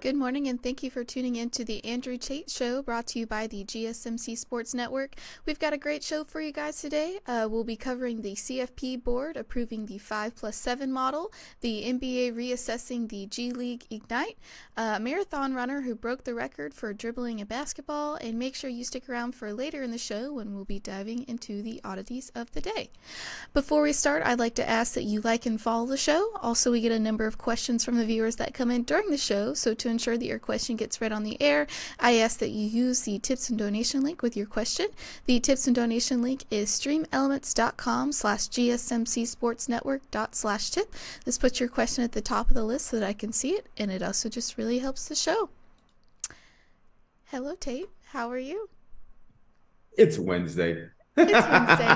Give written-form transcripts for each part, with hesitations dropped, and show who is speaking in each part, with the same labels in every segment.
Speaker 1: Good morning, and thank you for tuning in to the Andrew Tate Show, brought to you by the GSMC Sports Network. We've got a great show for you guys today. We'll be covering the CFP board approving the 5+7 model, the NBA reassessing the G League Ignite, a marathon runner who broke the record for dribbling in basketball, and make sure you stick around for later in the show when we'll be diving into the oddities of the day. Before we start, I'd like to ask that you like and follow the show. Also, we get a number of questions from the viewers that come in during the show, so to ensure that your question gets read on the air, I ask that you use the tips and donation link with your question. The tips and donation link is streamelements.com/gsmcsportsnetwork./tip. This puts your question at the top of the list so that I can see it, and it also just really helps the show. Hello, Tate. How are you?
Speaker 2: It's Wednesday.
Speaker 1: It's Wednesday.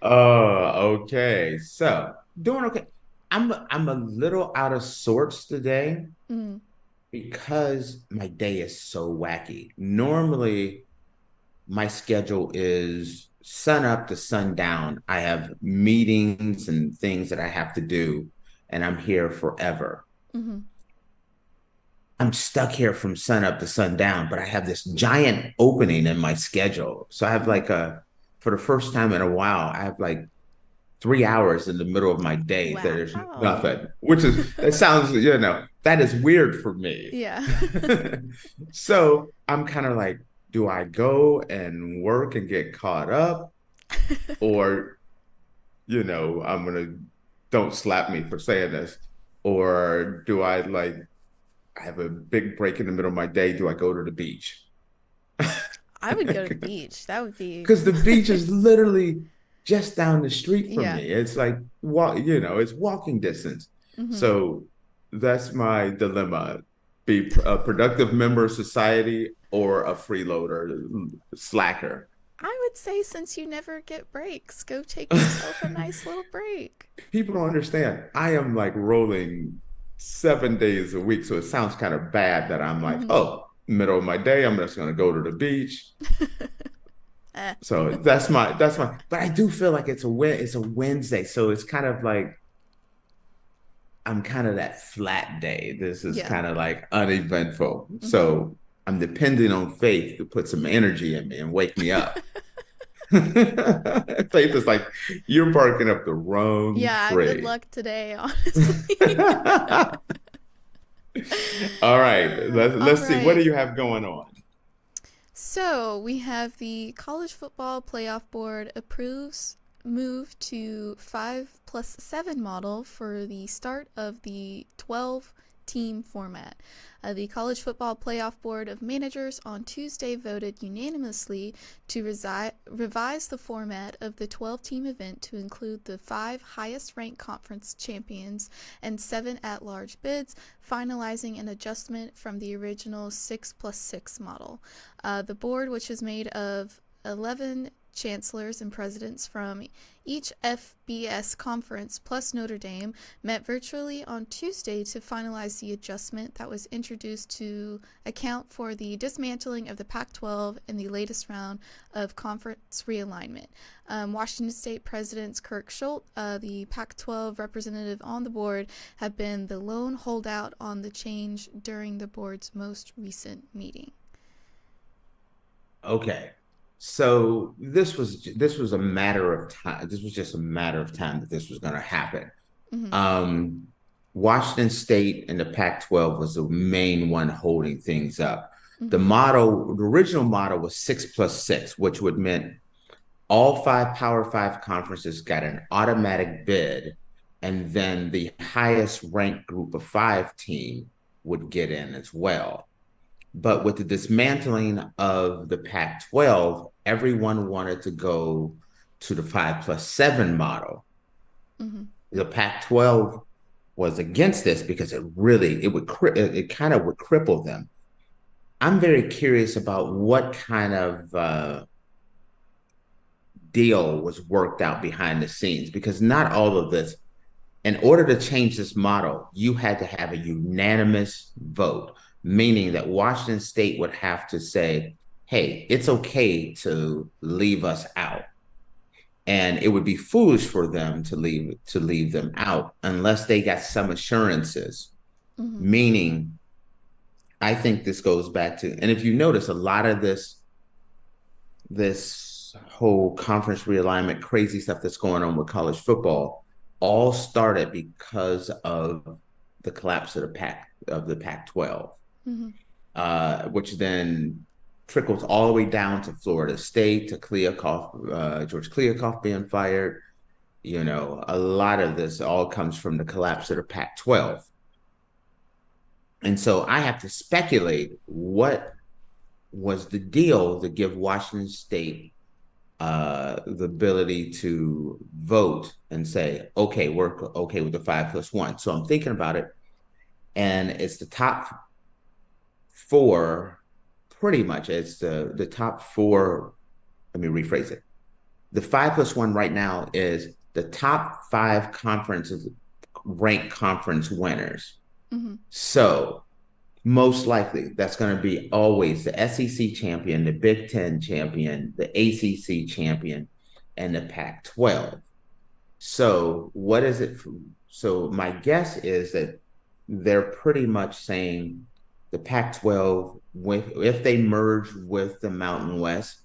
Speaker 2: Okay. So doing okay. I'm a little out of sorts today because my day is so wacky. Normally, my schedule is sun up to sundown. I have meetings and things that I have to do, and I'm here forever.
Speaker 1: Mm-hmm.
Speaker 2: I'm stuck here from sun up to sundown, but I have this giant opening in my schedule. So I have for the first time in a while, I have like 3 hours in the middle of my day that there's nothing, that sounds, that is weird for me.
Speaker 1: Yeah.
Speaker 2: So I'm kind of like, do I go and work and get caught up? Or, don't slap me for saying this. Or do I I have a big break in the middle of my day. Do I go to the beach?
Speaker 1: I would go to the beach. That would be...
Speaker 2: Because the beach is literally just down the street from
Speaker 1: Yeah.
Speaker 2: me. It's like, it's walking distance.
Speaker 1: Mm-hmm.
Speaker 2: So that's my dilemma. Be a productive member of society or a freeloader, slacker.
Speaker 1: I would say, since you never get breaks, go take yourself a nice little break.
Speaker 2: People don't understand. I am like rolling 7 days a week. So it sounds kind of bad that I'm like, middle of my day, I'm just going to go to the beach. So that's my, but I do feel like it's a Wednesday. So it's kind of like, I'm kind of that flat day. This is kind of like uneventful. Mm-hmm. So I'm depending on Faith to put some energy in me and wake me up. Faith is like, you're barking up the wrong tree.
Speaker 1: Good luck today, honestly.
Speaker 2: All right, let's see. What do you have going on?
Speaker 1: So we have the College Football Playoff Board approves move to 5+7 model for the start of the 12-team format. The College Football Playoff Board of Managers on Tuesday voted unanimously to revise the format of the 12-team event to include the 5 highest-ranked conference champions and 7 at-large bids, finalizing an adjustment from the original 6+6 model. The board, which is made of 11 chancellors and presidents from each FBS conference plus Notre Dame, met virtually on Tuesday to finalize the adjustment that was introduced to account for the dismantling of the Pac-12 and the latest round of conference realignment. Washington State President Kirk Schultz, the Pac-12 representative on the board, have been the lone holdout on the change during the board's most recent meeting.
Speaker 2: Okay. So this was a matter of time. This was just a matter of time that this was going to happen. Mm-hmm. Washington State and the Pac-12 was the main one holding things up. Mm-hmm. The original model was 6+6, which would mean all 5 Power 5 conferences got an automatic bid, and then the highest ranked group of 5 team would get in as well. But with the dismantling of the Pac-12, everyone wanted to go to the 5+7 model. Mm-hmm. The Pac-12 was against this because it kind of would cripple them. I'm very curious about what kind of deal was worked out behind the scenes, because not all of this, in order to change this model, you had to have a unanimous vote, meaning that Washington State would have to say, hey, it's okay to leave us out. And it would be foolish for them to leave them out unless they got some assurances meaning I think this goes back to, and if you notice, a lot of this whole conference realignment, crazy stuff that's going on with college football, all started because of the collapse of the Pac-12, which then trickles all the way down to Florida State, to George Kliavkoff being fired. You know, a lot of this all comes from the collapse of the Pac-12. And so I have to speculate what was the deal to give Washington State the ability to vote and say, okay, we're okay with the 5+1. So I'm thinking about it, and it's the top four, pretty much. It's the top four. Let me rephrase it. The 5+1 right now is the top 5 conferences, ranked conference winners. So most likely that's going to be always the SEC champion, the Big Ten champion, the ACC champion, and the Pac-12. So what is it? So my guess is that they're pretty much saying the Pac-12, if they merge with the Mountain West,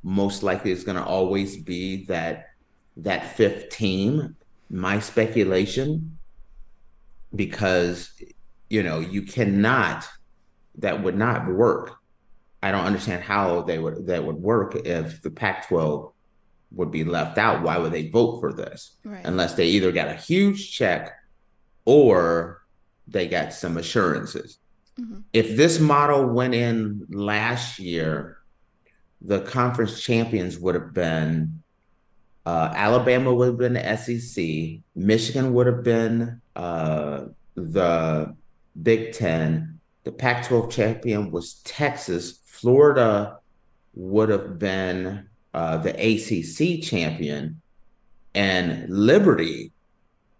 Speaker 2: most likely it's going to always be that 5th team. My speculation, because you know, that would not work. I don't understand how that would work if the Pac-12 would be left out. Why would they vote for this? Right. Unless they either got a huge check or they got some assurances. If this model went in last year, the conference champions would have been Alabama would have been the SEC, Michigan would have been the Big Ten, the Pac-12 champion was Texas, Florida would have been the ACC champion, and Liberty,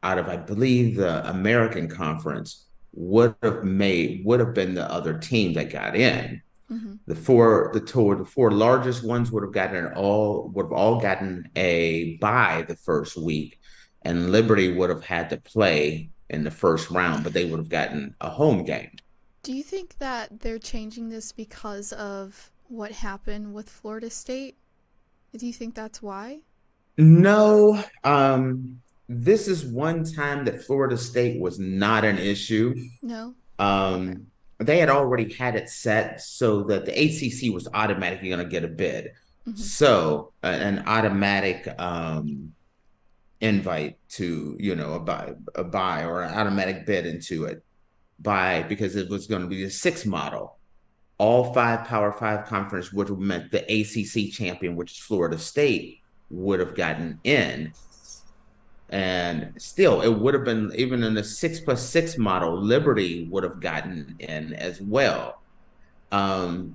Speaker 2: out of I believe the American Conference, would have been the other team that got in. The four largest ones would have all gotten a bye the first week, and Liberty would have had to play in the first round, but they would have gotten a home game.
Speaker 1: Do you think that they're changing this because of what happened with Florida State? Do you think that's why?
Speaker 2: No. This is one time that Florida State was not an issue.
Speaker 1: No.
Speaker 2: Okay. They had already had it set so that the ACC was automatically going to get a bid. So an automatic invite to, you know, a buy or an automatic bid into it because it was going to be a 6 model. All 5 Power 5 conference would have meant the ACC champion, which is Florida State, would have gotten in. And still, it would have been, even in the 6+6 model, Liberty would have gotten in as well. I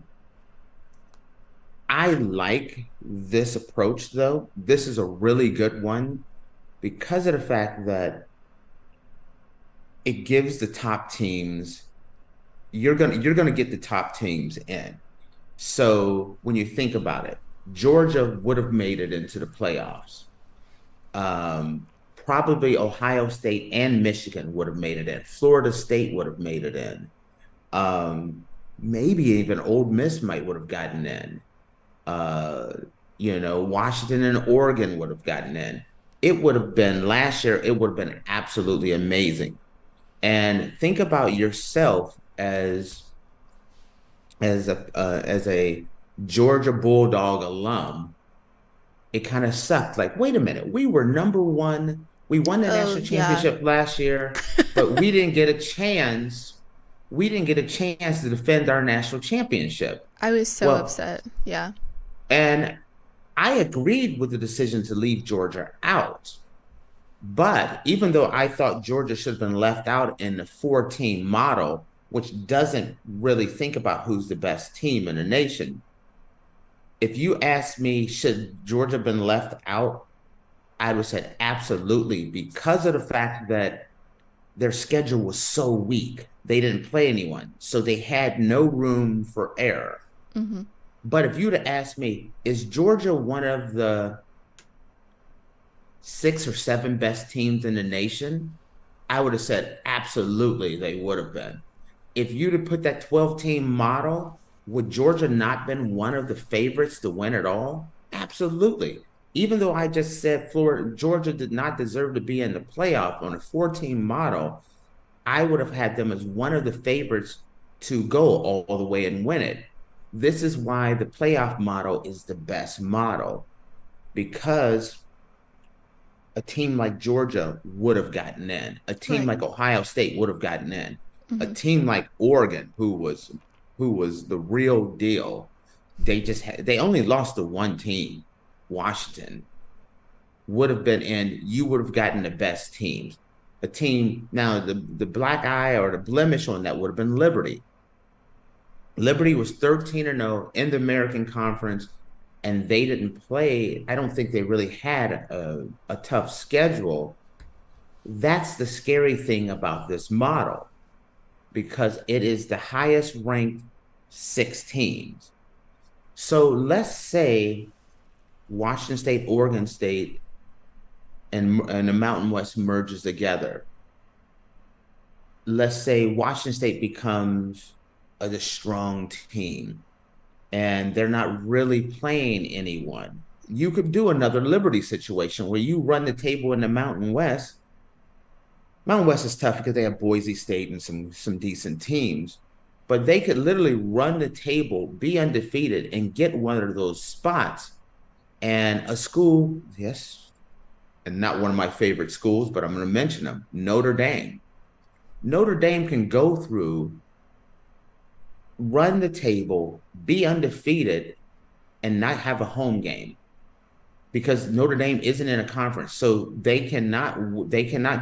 Speaker 2: like this approach, though. This is a really good one because of the fact that it gives the top teams, you're gonna get the top teams in. So when you think about it, Georgia would have made it into the playoffs. Probably Ohio State and Michigan would have made it in. Florida State would have made it in. Maybe even Ole Miss would have gotten in. You know, Washington and Oregon would have gotten in. It would have been last year. It would have been absolutely amazing. And think about yourself as a Georgia Bulldog alum. It kind of sucked. Like, wait a minute, we were number 1. We won the national championship last year, but we didn't get a chance. We didn't get a chance to defend our national championship.
Speaker 1: I was so upset. Yeah.
Speaker 2: And I agreed with the decision to leave Georgia out. But even though I thought Georgia should have been left out in the 4-team model, which doesn't really think about who's the best team in the nation, if you ask me, should Georgia have been left out? I would have said absolutely, because of the fact that their schedule was so weak. They didn't play anyone, so they had no room for error. But if you'd have asked me, is Georgia one of the 6 or 7 best teams in the nation? I would have said absolutely they would have been. If you'd have put that 12-team model, would Georgia not been one of the favorites to win it all? Absolutely. Even though I just said Florida, Georgia did not deserve to be in the playoff on a 14 model, I would have had them as one of the favorites to go all the way and win it. This is why the playoff model is the best model, because a team like Georgia would have gotten in. A team
Speaker 1: Right.
Speaker 2: like Ohio State would have gotten in. A
Speaker 1: Mm-hmm.
Speaker 2: team like Oregon, who was the real deal, they only lost to one team, Washington, would have been in. You would have gotten the best teams. A team now, the black eye or the blemish on that would have been Liberty. Liberty was 13-0 in the American Conference, and they didn't play. I don't think they really had a tough schedule. That's the scary thing about this model, because it is the highest ranked 6 teams. So let's say Washington State, Oregon State, and the Mountain West merges together. Let's say Washington State becomes the strong team and they're not really playing anyone. You could do another Liberty situation where you run the table in the Mountain West. Mountain West is tough because they have Boise State and some decent teams, but they could literally run the table, be undefeated, and get one of those spots. And a school, yes, and not one of my favorite schools, but I'm going to mention them, Notre Dame. Notre Dame can go through, run the table, be undefeated, and not have a home game, because Notre Dame isn't in a conference. So they cannot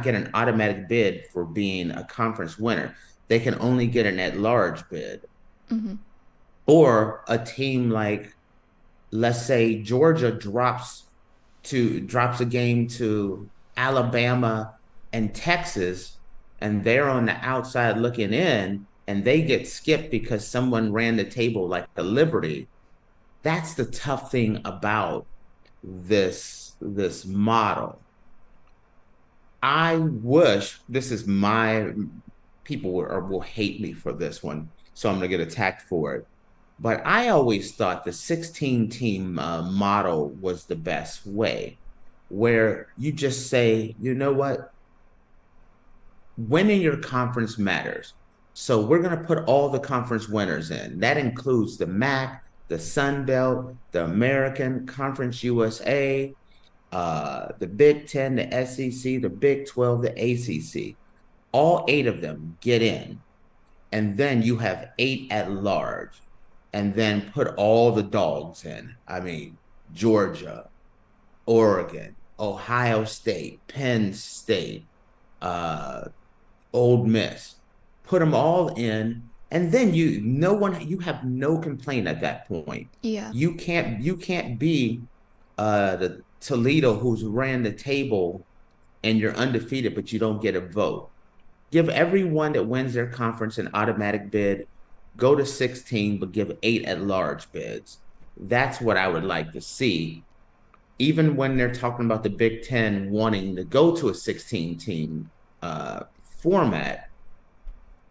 Speaker 2: get an automatic bid for being a conference winner. They can only get an at-large bid.
Speaker 1: Mm-hmm.
Speaker 2: Or a team like, let's say Georgia drops a game to Alabama and Texas, and they're on the outside looking in, and they get skipped because someone ran the table like the Liberty. That's the tough thing about this model. I wish, this is my, people will hate me for this one, so I'm gonna get attacked for it. But I always thought the 16-team model was the best way, where you just say, you know what, winning your conference matters. So we're going to put all the conference winners in. That includes the MAC, the Sun Belt, the American Conference USA, the Big Ten, the SEC, the Big 12, the ACC. All 8 of them get in. And then you have 8 at large. And then put all the dogs in. I mean, Georgia, Oregon, Ohio State, Penn State, Old Miss. Put them all in, and then you have no complaint at that point.
Speaker 1: Yeah.
Speaker 2: You can't be the Toledo who's ran the table and you're undefeated, but you don't get a vote. Give everyone that wins their conference an automatic bid. Go to 16, but give 8 at-large bids. That's what I would like to see. Even when they're talking about the Big Ten wanting to go to a 16-team format,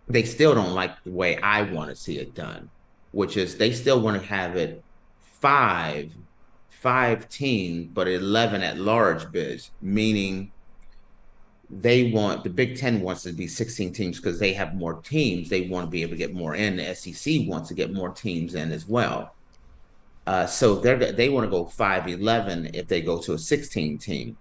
Speaker 2: they still don't like the way I want to see it done, which is they still want to have it five teams, but 11 at-large bids, meaning the Big Ten wants to be 16 teams because they have more teams. They want to be able to get more in. The SEC wants to get more teams in as well. So they want to go 5-11 if they go to a 16 team.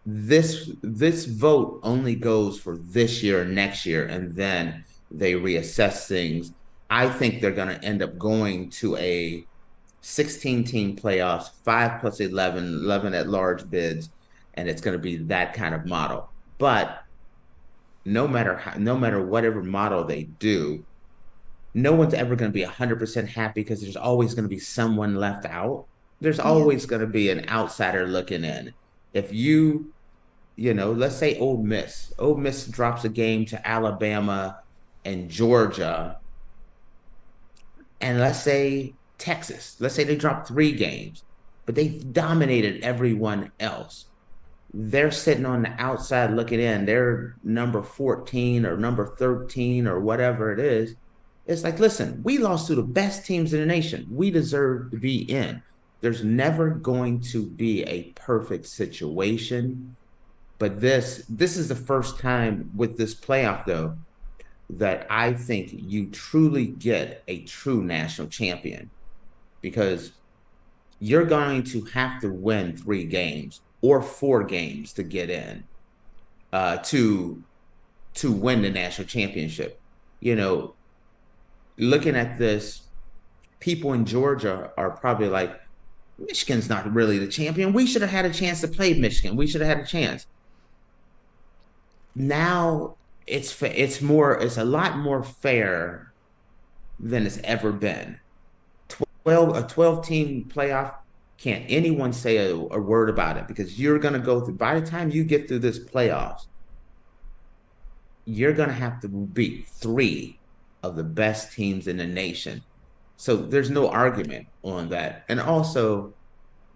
Speaker 2: This vote only goes for this year and next year, and then they reassess things. I think they're going to end up going to a 16-team playoffs, 5 plus 11 at-large bids, and it's going to be that kind of model. But no matter whatever model they do, no one's ever going to be 100% happy, because there's always going to be someone left out. There's always going to be an outsider looking in. If let's say Ole Miss drops a game to Alabama and Georgia, and let's say Texas, let's say they drop 3 games, but they dominated everyone else. they're sitting on the outside looking in. They're number 14 or number 13 or whatever it is. It's like, listen, we lost to the best teams in the nation. We deserve to be in. There's never going to be a perfect situation. But this is the first time with this playoff, though, that I think you truly get a true national champion, because you're going to have to win 3 games or 4 games to get in, to win the national championship. You know, looking at this, people in Georgia are probably like, Michigan's not really the champion. We should have had a chance to play Michigan. We should have had a chance. Now it's a lot more fair than it's ever been. A 12-team playoff, can't anyone say a word about it, because you're going to go through, by the time you get through this playoffs, you're going to have to beat 3 of the best teams in the nation. So there's no argument on that. And also,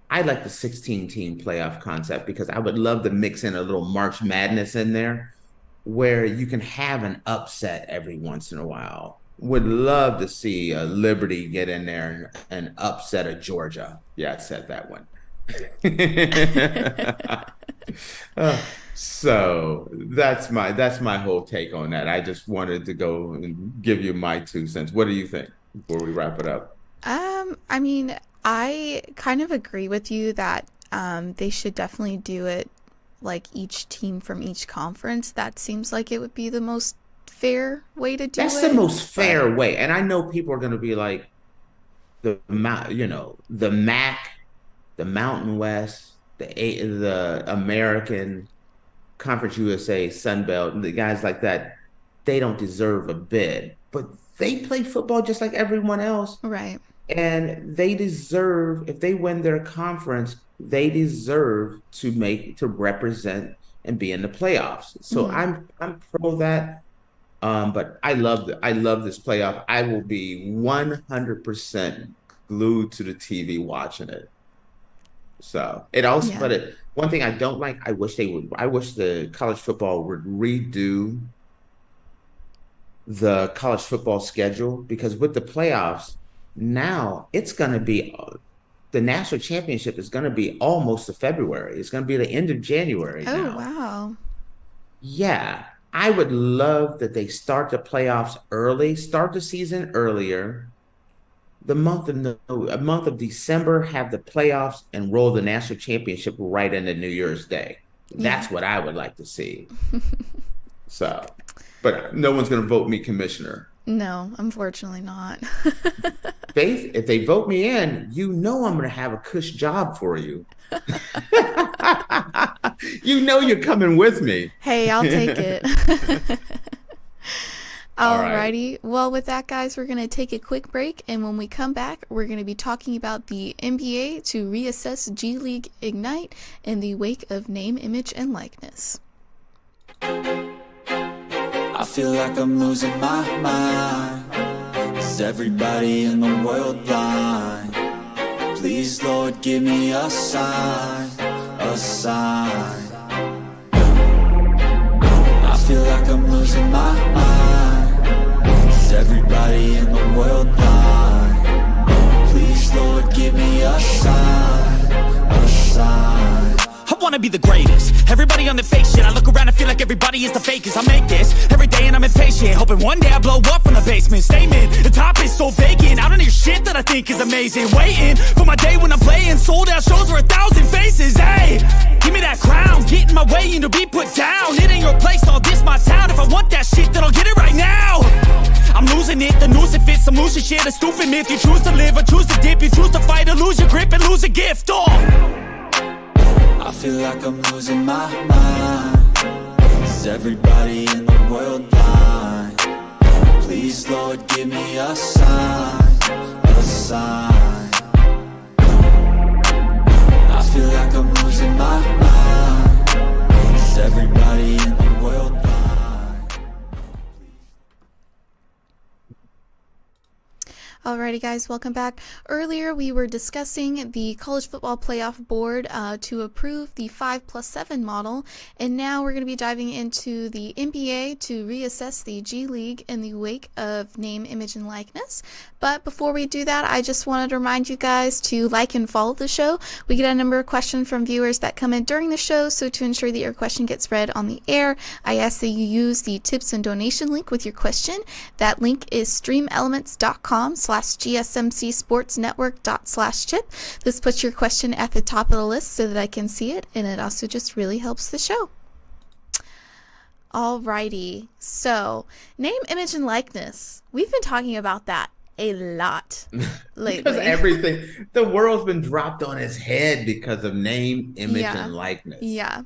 Speaker 2: I like the 16-team playoff concept, because I would love to mix in a little March Madness in there where you can have an upset every once in a while. Would love to see a Liberty get in there and upset a Georgia. Yeah, I said that one. So that's my whole take on that. I just wanted to go and give you my 2 cents. What do you think before we wrap it up?
Speaker 1: I mean, I kind of agree with you that they should definitely do it like each team from each conference. That seems like it would be the most fair way to do it.
Speaker 2: That's the most fair way. And I know people are going to be like, the MAC, the Mountain West, the American Conference USA, Sun Belt, the guys like that, they don't deserve a bid. But they play football just like everyone else.
Speaker 1: Right.
Speaker 2: And they deserve, if they win their conference, they deserve to represent and be in the playoffs. So I'm pro that. But I love this playoff. I will be 100% glued to the TV watching it. So it also, but one thing I don't like, I wish the college football would redo the college football schedule, because with the playoffs, now it's going to be, the national championship is going to be almost February. It's going to be the end of January now.
Speaker 1: Oh, wow.
Speaker 2: Yeah. I would love that they start the playoffs early, start the season earlier. A month of December, have the playoffs and roll the national championship right into New Year's Day. That's what I would like to see. So, but no one's going to vote me commissioner.
Speaker 1: No, unfortunately not.
Speaker 2: Faith, if they vote me in, I'm going to have a cush job for you. You're coming with me.
Speaker 1: Hey, I'll take it. Alrighty. Right. Well, with that, guys, we're going to take a quick break. And when we come back, we're going to be talking about the NBA to reassess G League Ignite in the wake of name, image, and likeness.
Speaker 3: I feel like I'm losing my mind. Is everybody in the world blind? Please, Lord, give me a sign, a sign. I feel like I'm losing my mind. Is everybody in the world blind? Please, Lord, give me a sign, a sign.
Speaker 4: I wanna be the greatest. Everybody on the fake shit. I look around and feel like everybody is the fakest. I make this every day and I'm impatient, hoping one day I blow up from the basement. Statement, the top is so vacant. I don't hear shit that I think is amazing. Waiting for my day when I'm playing sold out shows for 1,000 faces. Hey, give me that crown, get in my way and to be put down. It ain't your place, all this my town. If I want that shit, then I'll get it right now. I'm losing it, the noose it fits, some losing shit, a stupid myth. You choose to live or choose to dip, you choose to fight or lose your grip and lose a gift.
Speaker 3: I feel like I'm losing my mind. Is everybody in the world blind? Please, Lord, give me a sign, a sign. I feel like I'm losing my mind. Is everybody in the world blind?
Speaker 1: Alrighty. Alrighty, guys, welcome back. Earlier, we were discussing the College Football Playoff Board to approve the 5+7 model, and now we're going to be diving into the NBA to reassess the G League in the wake of name, image, and likeness. But before we do that, I just wanted to remind you guys to like and follow the show. We get a number of questions from viewers that come in during the show, so to ensure that your question gets read on the air, I ask that you use the tips and donation link with your question. That link is streamelements.com/gsmcsportsnetwork./chip. This puts your question at the top of the list so that I can see it, and it also just really helps the show. Alrighty, so name, image, and likeness. We've been talking about that a lot lately.
Speaker 2: Because everything, the world's been dropped on its head because of name, image, and likeness.
Speaker 1: Yeah.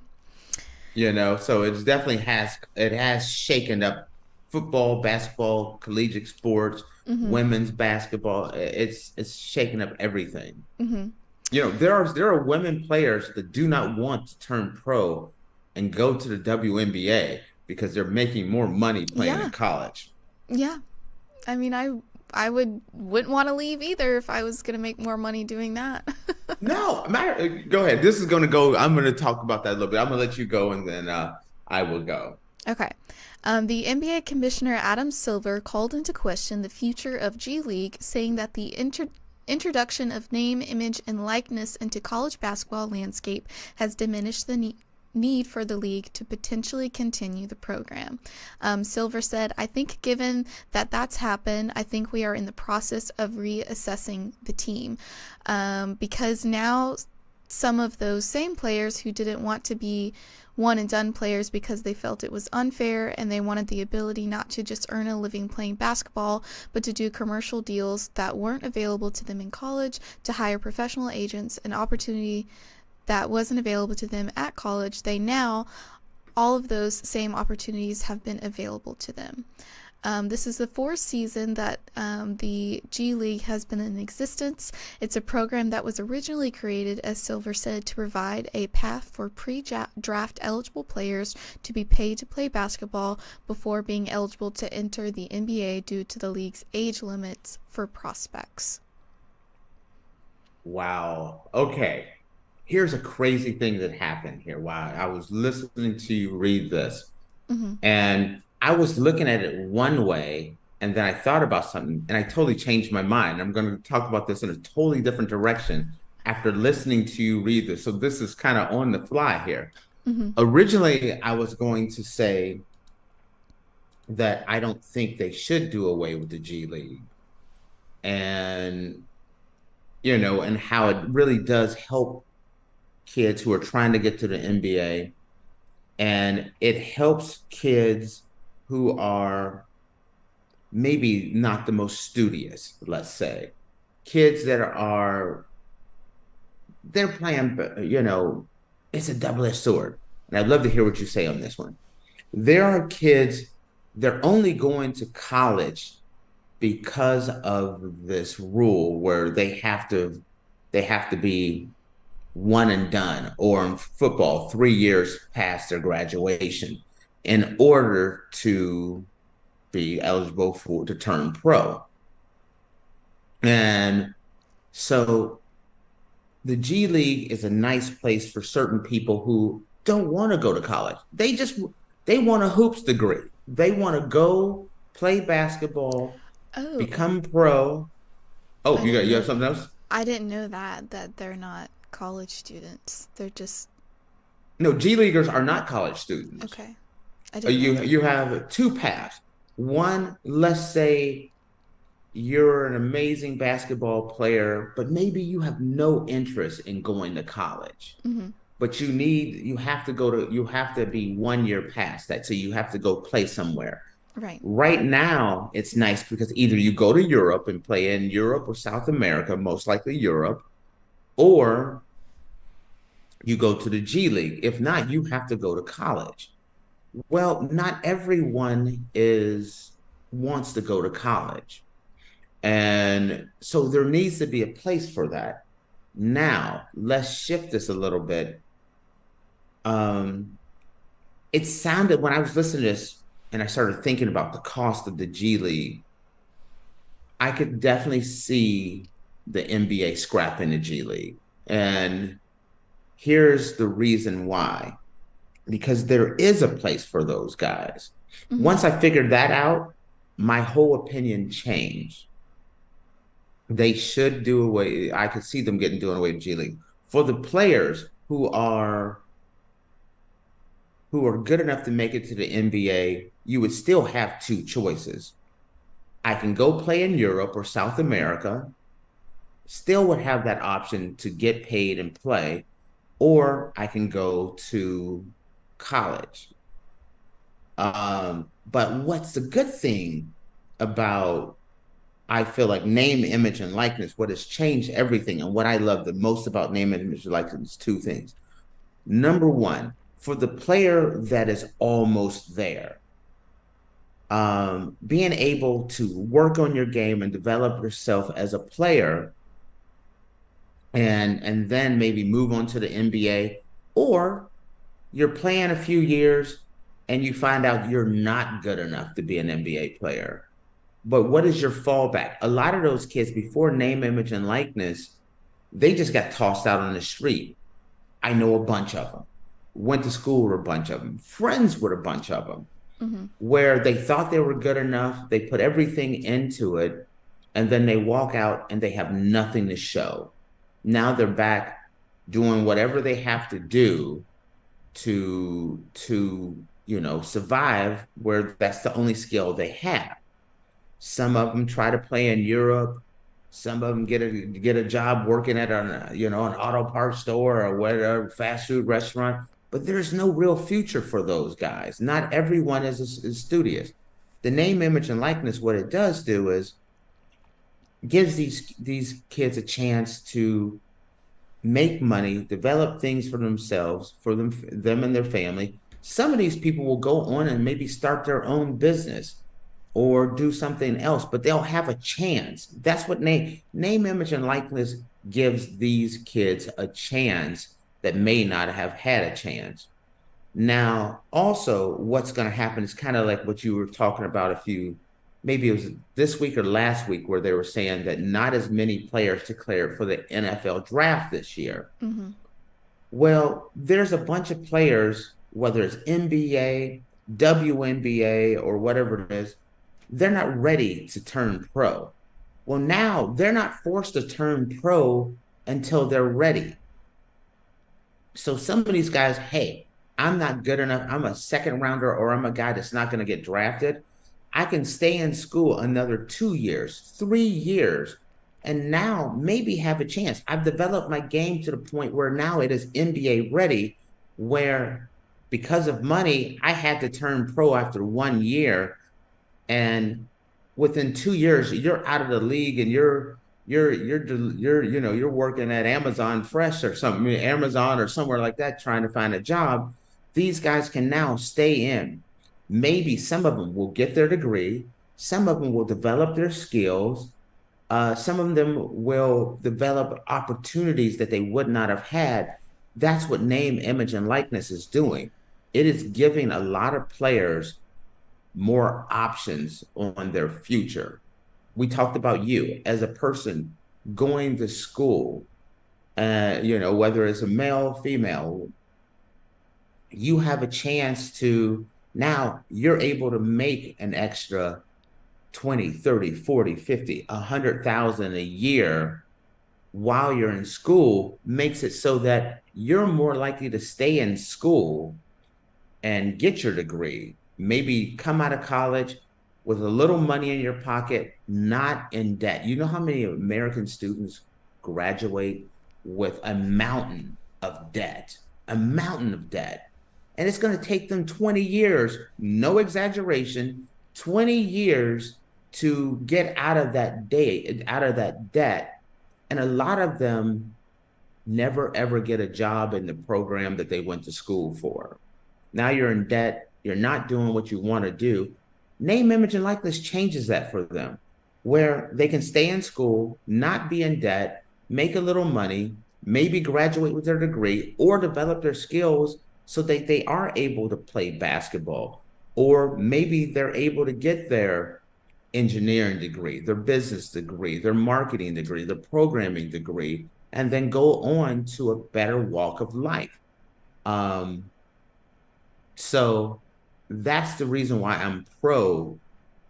Speaker 2: You know, so it definitely has shaken up football, basketball, collegiate sports, women's basketball. It's shaken up everything. You know, there are women players that do not want to turn pro and go to the WNBA because they're making more money playing in college. Yeah.
Speaker 1: I mean, I wouldn't want to leave either if I was going to make more money doing that.
Speaker 2: No, go ahead. This is going to go. I'm going to talk about that a little bit. I'm going to let you go, and then I will go.
Speaker 1: Okay. The NBA Commissioner Adam Silver called into question the future of G League, saying that the introduction of name, image, and likeness into college basketball landscape has diminished the need for the league to potentially continue the program. Silver said, I think given that that's happened, I think we are in the process of reassessing the team because now some of those same players who didn't want to be one and done players because they felt it was unfair and they wanted the ability not to just earn a living playing basketball, but to do commercial deals that weren't available to them in college, to hire professional agents, an opportunity that wasn't available to them at college. All of those same opportunities have been available to them. This is the fourth season that the G League has been in existence. It's a program that was originally created, as Silver said, to provide a path for pre-draft eligible players to be paid to play basketball before being eligible to enter the NBA due to the league's age limits for prospects.
Speaker 2: Wow. Okay. Here's a crazy thing that happened here while I was listening to you read this. And I was looking at it one way, and then I thought about something, and I totally changed my mind. I'm going to talk about this in a totally different direction after listening to you read this. So this is kind of on the fly here. Originally, I was going to say that I don't think they should do away with the G League. And, you know, and how it really does help kids who are trying to get to the NBA, and it helps kids who are maybe not the most studious, let's say, kids that they're playing, you know, it's a double-edged sword. And I'd love to hear what you say on this one. There are kids, they're only going to college because of this rule where they have to be one and done, or in football, 3 years past their graduation in order to be eligible to turn pro. And so the G League is a nice place for certain people who don't want to go to college. They want a hoops degree. They want to go play basketball, become pro. Oh, you have something else?
Speaker 1: I didn't know that they're not college students. They're just...
Speaker 2: No, G Leaguers are not college students.
Speaker 1: Okay.
Speaker 2: You have two paths. One, let's say you're an amazing basketball player, but maybe you have no interest in going to college. But you have to be 1 year past that. So you have to go play somewhere. Right now, it's nice because either you go to Europe and play in Europe or South America, most likely Europe, or you go to the G League. If not, you have to go to college. Well, not everyone wants to go to college. And so there needs to be a place for that. Now, let's shift this a little bit. It sounded, when I was listening to this and I started thinking about the cost of the G League, I could definitely see the NBA scrapping the G League. And here's the reason why. Because there is a place for those guys. Once I figured that out, my whole opinion changed. They should do away. I could see them doing away with G League. For the players who are good enough to make it to the NBA, you would still have two choices. I can go play in Europe or South America, still would have that option to get paid and play, or I can go to college. But what's the good thing about, I feel like, name, image, and likeness, what has changed everything, and what I love the most about name, image, and likeness is two things. Number one, for the player that is almost there, being able to work on your game and develop yourself as a player, and then maybe move on to the NBA, or you're playing a few years and you find out you're not good enough to be an NBA player. But what is your fallback? A lot of those kids before name, image, and likeness, they just got tossed out on the street. I know a bunch of them. Went to school with a bunch of them. Friends with a bunch of them. Where they thought they were good enough. They put everything into it. And then they walk out and they have nothing to show. Now they're back doing whatever they have to do to survive, where that's the only skill they have. Some of them try to play in Europe. Some of them get a job working at an auto parts store or whatever, fast food restaurant. But there's no real future for those guys. Not everyone is studious. The name, image, and likeness, what it does do is gives these kids a chance to make money, develop things for themselves, for them and their family. Some of these people will go on and maybe start their own business or do something else, but they'll have a chance. That's what name, image, and likeness gives these kids a chance that may not have had a chance. Now, also, what's going to happen is kind of like what you were talking about maybe it was this week or last week, where they were saying that not as many players declared for the NFL draft this year. Well, there's a bunch of players, whether it's NBA, WNBA, or whatever it is, they're not ready to turn pro. Well, now they're not forced to turn pro until they're ready. So some of these guys, hey, I'm not good enough. I'm a second rounder, or I'm a guy that's not going to get drafted. I can stay in school another 2 years, 3 years, and now maybe have a chance. I've developed my game to the point where now it is NBA ready, where because of money, I had to turn pro after 1 year. And within 2 years, you're out of the league and you're working at Amazon Fresh or something, Amazon or somewhere like that, trying to find a job. These guys can now stay in. Maybe some of them will get their degree. Some of them will develop their skills. Some of them will develop opportunities that they would not have had. That's what name, image, and likeness is doing. It is giving a lot of players more options on their future. We talked about you as a person going to school, whether it's a male, female, you have a chance to, now you're able to make an extra 20, 30, 40, 50, 100,000 a year while you're in school. Makes it so that you're more likely to stay in school and get your degree, maybe come out of college with a little money in your pocket, not in debt. You know how many American students graduate with a mountain of debt, and it's going to take them 20 years, no exaggeration, 20 years to get out of that debt. And a lot of them never ever get a job in the program that they went to school for. Now you're in debt, you're not doing what you want to do. Name, image, and likeness changes that for them, where they can stay in school, not be in debt, make a little money, maybe graduate with their degree, or develop their skills so that they are able to play basketball, or maybe they're able to get their engineering degree, their business degree, their marketing degree, their programming degree, and then go on to a better walk of life. So that's the reason why I'm pro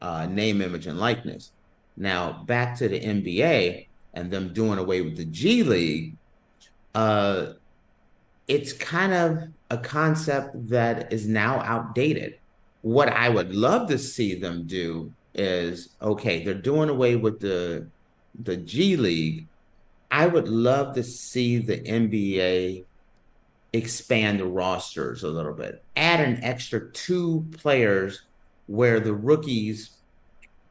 Speaker 2: name, image, and likeness. Now, back to the NBA and them doing away with the G League, it's kind of a concept that is now outdated. What I would love to see them do is, okay, they're doing away with the G League. I would love to see the NBA expand the rosters a little bit, add an extra 2 players where the rookies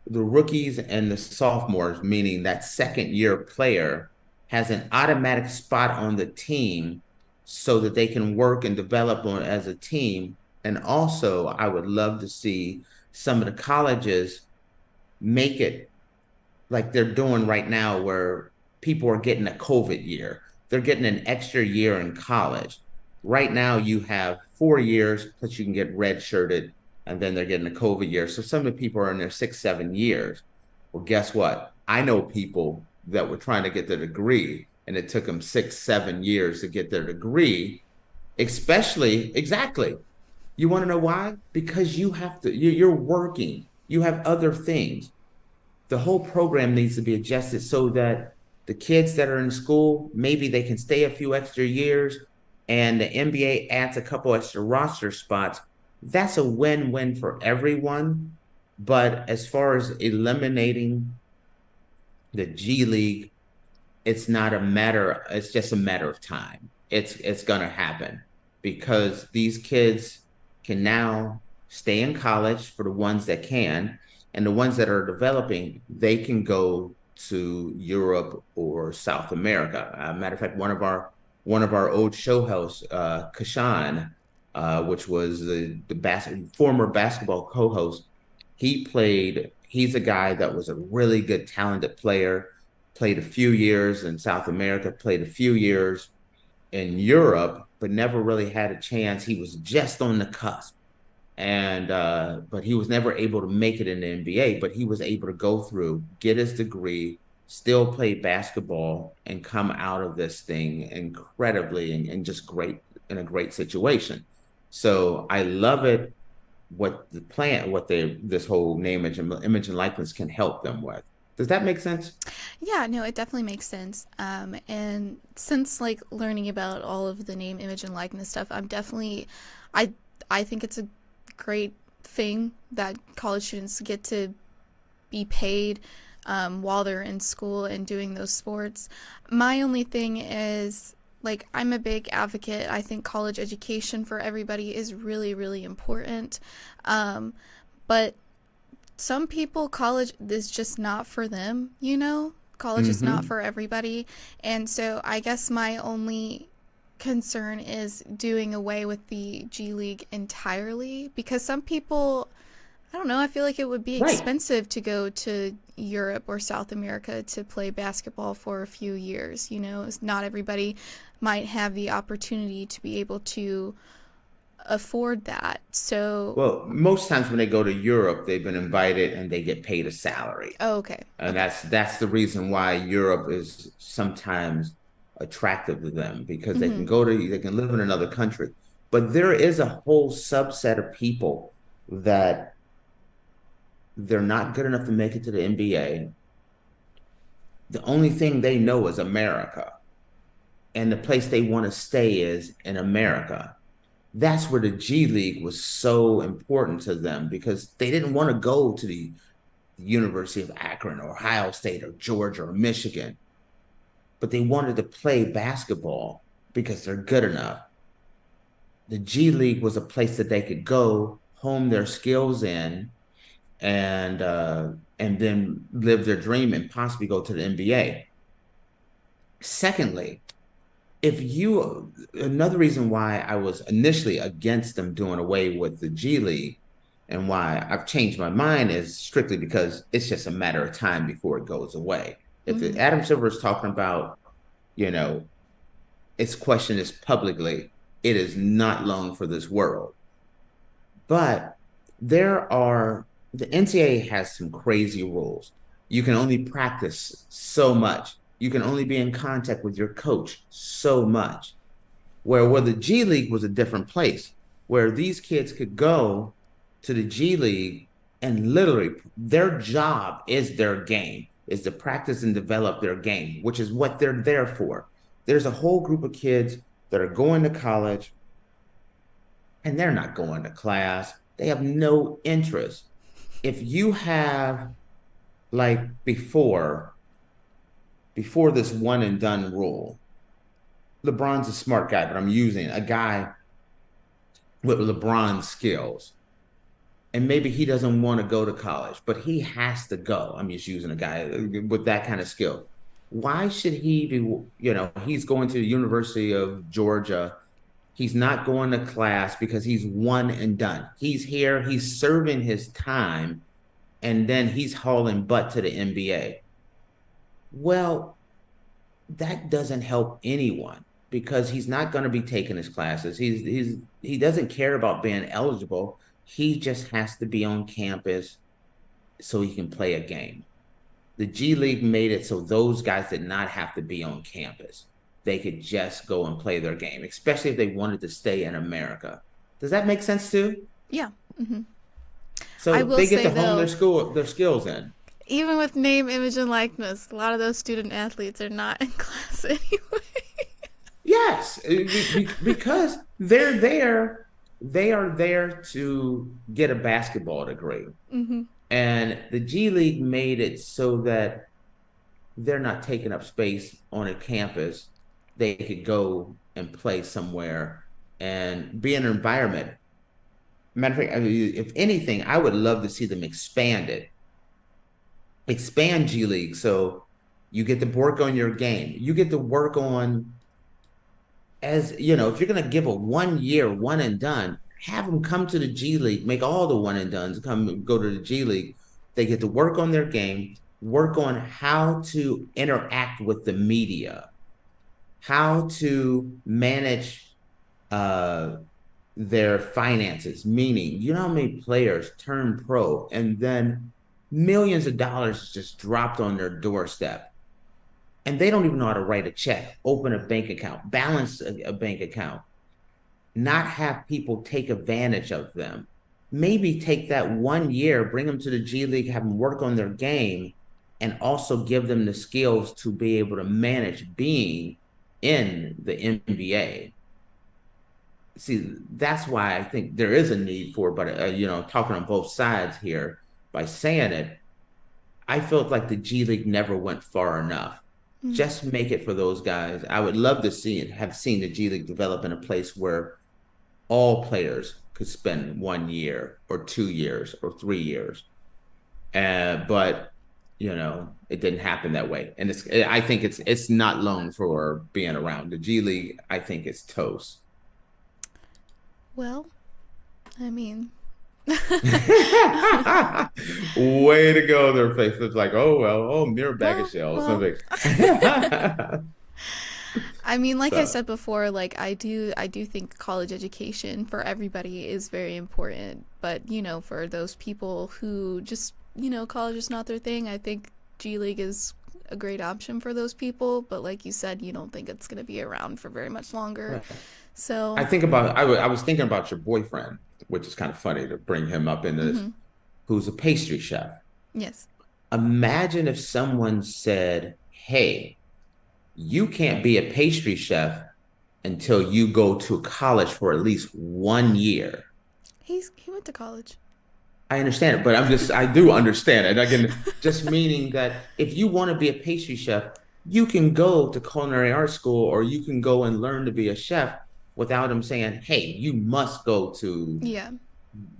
Speaker 2: and the sophomores, meaning that second year player, has an automatic spot on the team so that they can work and develop on as a team. And also, I would love to see some of the colleges make it like they're doing right now, where people are getting a COVID year. They're getting an extra year in college. Right now, you have 4 years, plus you can get redshirted, and then they're getting a COVID year. So some of the people are in their 6, 7 years. Well, guess what? I know people that were trying to get their degree, and it took them 6, 7 years to get their degree, exactly. You want to know why? Because you're working. You have other things. The whole program needs to be adjusted so that the kids that are in school, maybe they can stay a few extra years, and the NBA adds a couple extra roster spots. That's a win-win for everyone. But as far as eliminating the G League, it's just a matter of time. It's going to happen because these kids can now stay in college for the ones that can, and the ones that are developing, they can go to Europe or South America. Matter of fact, one of our old show hosts, Kashan, which was the former basketball co-host, he's a guy that was a really good, talented player, played a few years in South America, played a few years in Europe, but never really had a chance. He was just on the cusp. But he was never able to make it in the NBA, but he was able to go through, get his degree, still play basketball, and come out of this thing incredibly and just great, in a great situation. So I love it, this whole name, image, and likeness can help them with. Does that make sense?
Speaker 1: Yeah, no, it definitely makes sense. And since like learning about all of the name, image, and likeness stuff, I think it's a great thing that college students get to be paid while they're in school and doing those sports. My only thing is, like, I'm a big advocate. I think college education for everybody is really, really important. But some people, college is just not for them, you know? College is not for everybody. And so I guess my only concern is doing away with the G League entirely, because some people, I don't know, I feel like it would be expensive to go to Europe or South America to play basketball for a few years. You know, not everybody might have the opportunity to be able to afford that. So,
Speaker 2: well, most times when they go to Europe, they've been invited and they get paid a salary.
Speaker 1: Oh, okay.
Speaker 2: And that's the reason why Europe is sometimes attractive to them, because they can live in another country. But there is a whole subset of people that they're not good enough to make it to the NBA. The only thing they know is America, and the place they want to stay is in America. That's where the G League was so important to them, because they didn't want to go to the University of Akron or Ohio State or Georgia or Michigan, but they wanted to play basketball because they're good enough. The G League was a place that they could go, hone their skills in, and then live their dream and possibly go to the NBA. Secondly, another reason why I was initially against them doing away with the G League, and why I've changed my mind, is strictly because it's just a matter of time before it goes away. If Adam Silver is talking about, its question is publicly, it is not long for this world. But there are the NCAA has some crazy rules. You can only practice so much. You can only be in contact with your coach so much. Where the G League was a different place, where these kids could go to the G League and literally their job is their game, is to practice and develop their game, which is what they're there for. There's a whole group of kids that are going to college and they're not going to class. They have no interest. If you have, like before this one and done rule, LeBron's a smart guy, but I'm using a guy with LeBron's skills. And maybe he doesn't want to go to college, but he has to go. I'm just using a guy with that kind of skill. Why should he be, he's going to the University of Georgia. He's not going to class because he's one and done. He's here, he's serving his time, and then he's hauling butt to the NBA. Well, that doesn't help anyone because he's not going to be taking his classes. He doesn't care about being eligible. He just has to be on campus so he can play a game. The G League made it so those guys did not have to be on campus. They could just go and play their game, especially if they wanted to stay in America. Does that make sense too?
Speaker 1: Yeah. Mm-hmm.
Speaker 2: So they get to hone their skills in.
Speaker 1: Even with name, image, and likeness, a lot of those student athletes are not in class anyway.
Speaker 2: Yes, because they're there. They are there to get a basketball degree. Mm-hmm. And the G League made it so that they're not taking up space on a campus. They could go and play somewhere and be in an environment. Matter of fact, if anything, I would love to see them expand it. Expand G League so you get to work on your game. You get to work on, as if you're going to give a 1 year one and done, have them come to the G League, make all the one and dones go to the G League. They get to work on their game, work on how to interact with the media, how to manage their finances, meaning, how many players turn pro and then millions of dollars just dropped on their doorstep. And they don't even know how to write a check, open a bank account, balance a bank account, not have people take advantage of them. Maybe take that 1 year, bring them to the G League, have them work on their game, and also give them the skills to be able to manage being in the NBA. See, that's why I think there is a need for, but, talking on both sides here by saying it, I felt like the G League never went far enough. Mm-hmm. Just make it for those guys. I would love to have seen the G League develop in a place where all players could spend 1 year or 2 years or 3 years. But, it didn't happen that way. And I think it's not long for being around. The G League, I think, is toast.
Speaker 1: Well, I mean...
Speaker 2: Way to go there, Faith. It's like, mere bag of shells.
Speaker 1: I mean, like I said before, like I do think college education for everybody is very important. But, for those people who just, college is not their thing, I think G League is a great option for those people. But like you said, you don't think it's going to be around for very much longer. Right. So
Speaker 2: I was thinking about your boyfriend, which is kind of funny to bring him up into this, who's a pastry chef.
Speaker 1: Yes.
Speaker 2: Imagine if someone said, hey, you can't be a pastry chef until you go to college for at least 1 year.
Speaker 1: He went to college.
Speaker 2: I understand it, but I do understand it. Again, just meaning that if you want to be a pastry chef, you can go to culinary arts school or you can go and learn to be a chef without him saying, hey, you must go to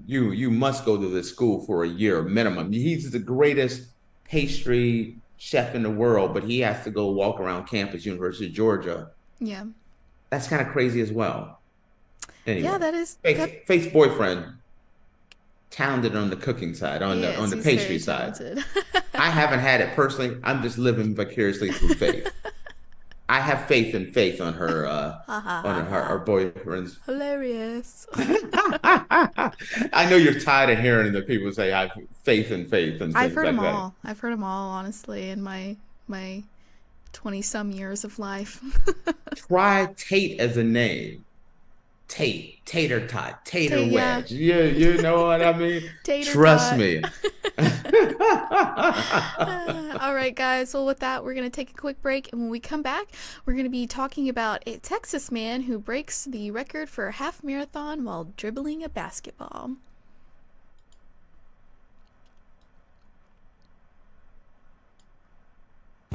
Speaker 2: you must go to this school for a year minimum. He's the greatest pastry chef in the world, but he has to go walk around campus, University of Georgia.
Speaker 1: Yeah.
Speaker 2: That's kind of crazy as well. Anyway,
Speaker 1: yeah, that is...
Speaker 2: Faith's boyfriend, talented on the cooking side, on the pastry side. I haven't had it personally. I'm just living vicariously through Faith. I have faith in Faith on her on her boyfriend's.
Speaker 1: Hilarious.
Speaker 2: I know you're tired of hearing the people say I have faith and faith and
Speaker 1: I've
Speaker 2: things
Speaker 1: heard
Speaker 2: like
Speaker 1: them
Speaker 2: that.
Speaker 1: all. I've heard them all, honestly, in my 20-some years of life.
Speaker 2: Try Tate as a name. Tate, tater tot, tater
Speaker 1: Yeah.
Speaker 2: wedge. You know what I mean?
Speaker 1: Tater
Speaker 2: Trust
Speaker 1: tot.
Speaker 2: me.
Speaker 1: All right, guys. Well, with that, we're going to take a quick break. And when we come back, we're going to be talking about a Texas man who breaks the record for a half marathon while dribbling a basketball.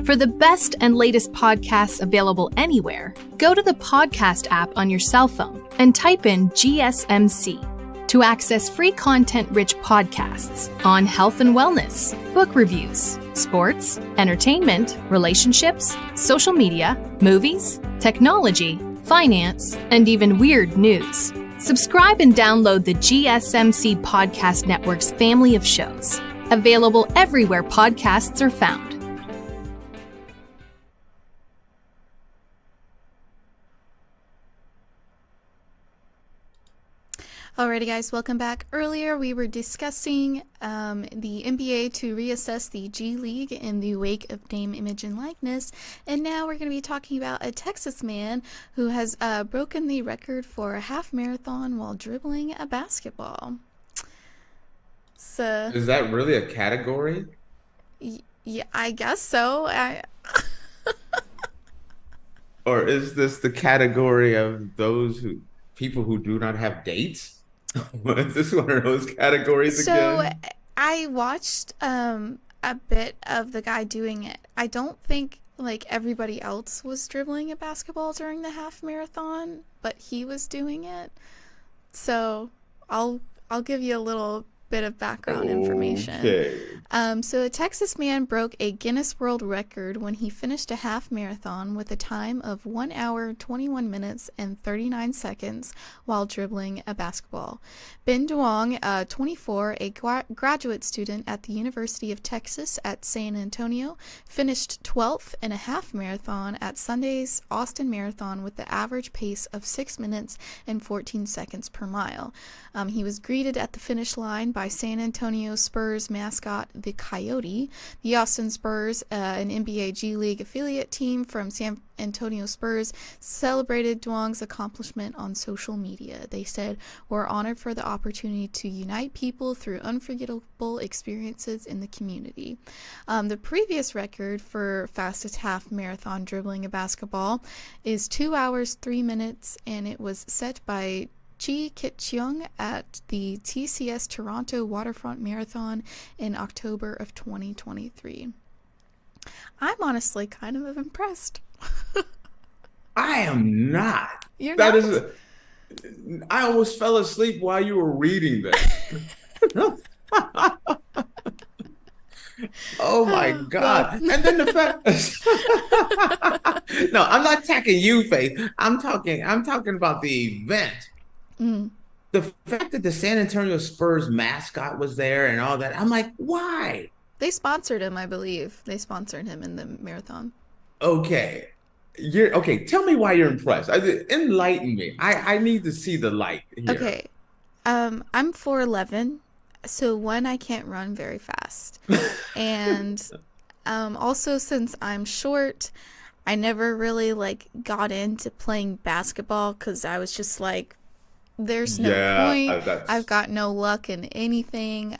Speaker 5: For the best and latest podcasts available anywhere, go to the podcast app on your cell phone and type in GSMC to access free content-rich podcasts on health and wellness, book reviews, sports, entertainment, relationships, social media, movies, technology, finance, and even weird news. Subscribe and download the GSMC Podcast Network's family of shows, available everywhere podcasts are found.
Speaker 1: Alrighty, guys, welcome back. Earlier, we were discussing the NBA to reassess the G League in the wake of name, image, and likeness. And now we're going to be talking about a Texas man who has broken the record for a half marathon while dribbling a basketball. So,
Speaker 2: Is that really a category?
Speaker 1: yeah, I guess so.
Speaker 2: Or is this the category of people who do not have dates? Is this one of those categories again?
Speaker 1: I watched a bit of the guy doing it. I don't think like everybody else was dribbling a basketball during the half marathon, but he was doing it. So I'll give you a little bit of background information.
Speaker 2: Okay.
Speaker 1: So a Texas man broke a Guinness World Record when he finished a half marathon with a time of 1 hour, 21 minutes, and 39 seconds while dribbling a basketball. Ben Duong, 24, a graduate student at the University of Texas at San Antonio, finished 12th in a half marathon at Sunday's Austin Marathon with the average pace of 6 minutes and 14 seconds per mile. He was greeted at the finish line by San Antonio Spurs mascot, the Coyote. The Austin Spurs, an NBA G League affiliate team from San Antonio Spurs, celebrated Duong's accomplishment on social media. They said, "We're honored for the opportunity to unite people through unforgettable experiences in the community." The previous record for fastest half marathon dribbling a basketball is 2 hours, 3 minutes, and it was set by Chi Kit-cheong at the TCS Toronto Waterfront Marathon in October of 2023. I'm honestly kind of impressed.
Speaker 2: I am not.
Speaker 1: You're
Speaker 2: That
Speaker 1: not?
Speaker 2: is I almost fell asleep while you were reading that. Oh my God. And then the fact No, I'm not attacking you, Faith. I'm talking about the event. The fact that the San Antonio Spurs mascot was there and all that, I'm like, why?
Speaker 1: They sponsored him, I believe. They sponsored him in the marathon.
Speaker 2: Okay. Tell me why you're impressed. Enlighten me. I need to see the light here.
Speaker 1: Okay. I'm 4'11", so one, I can't run very fast. And also, since I'm short, I never really got into playing basketball because I was just like, there's no point. I've got no luck in anything.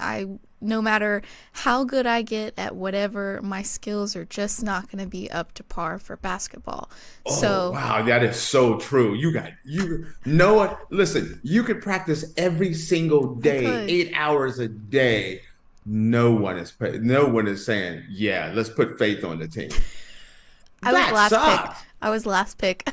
Speaker 1: No matter how good I get at whatever, my skills are just not going to be up to par for basketball.
Speaker 2: Oh, wow, that is so true. You know what? Listen, you could practice every single day, 8 hours a day. No one is saying, yeah, let's put Faith on the team.
Speaker 1: I was last pick.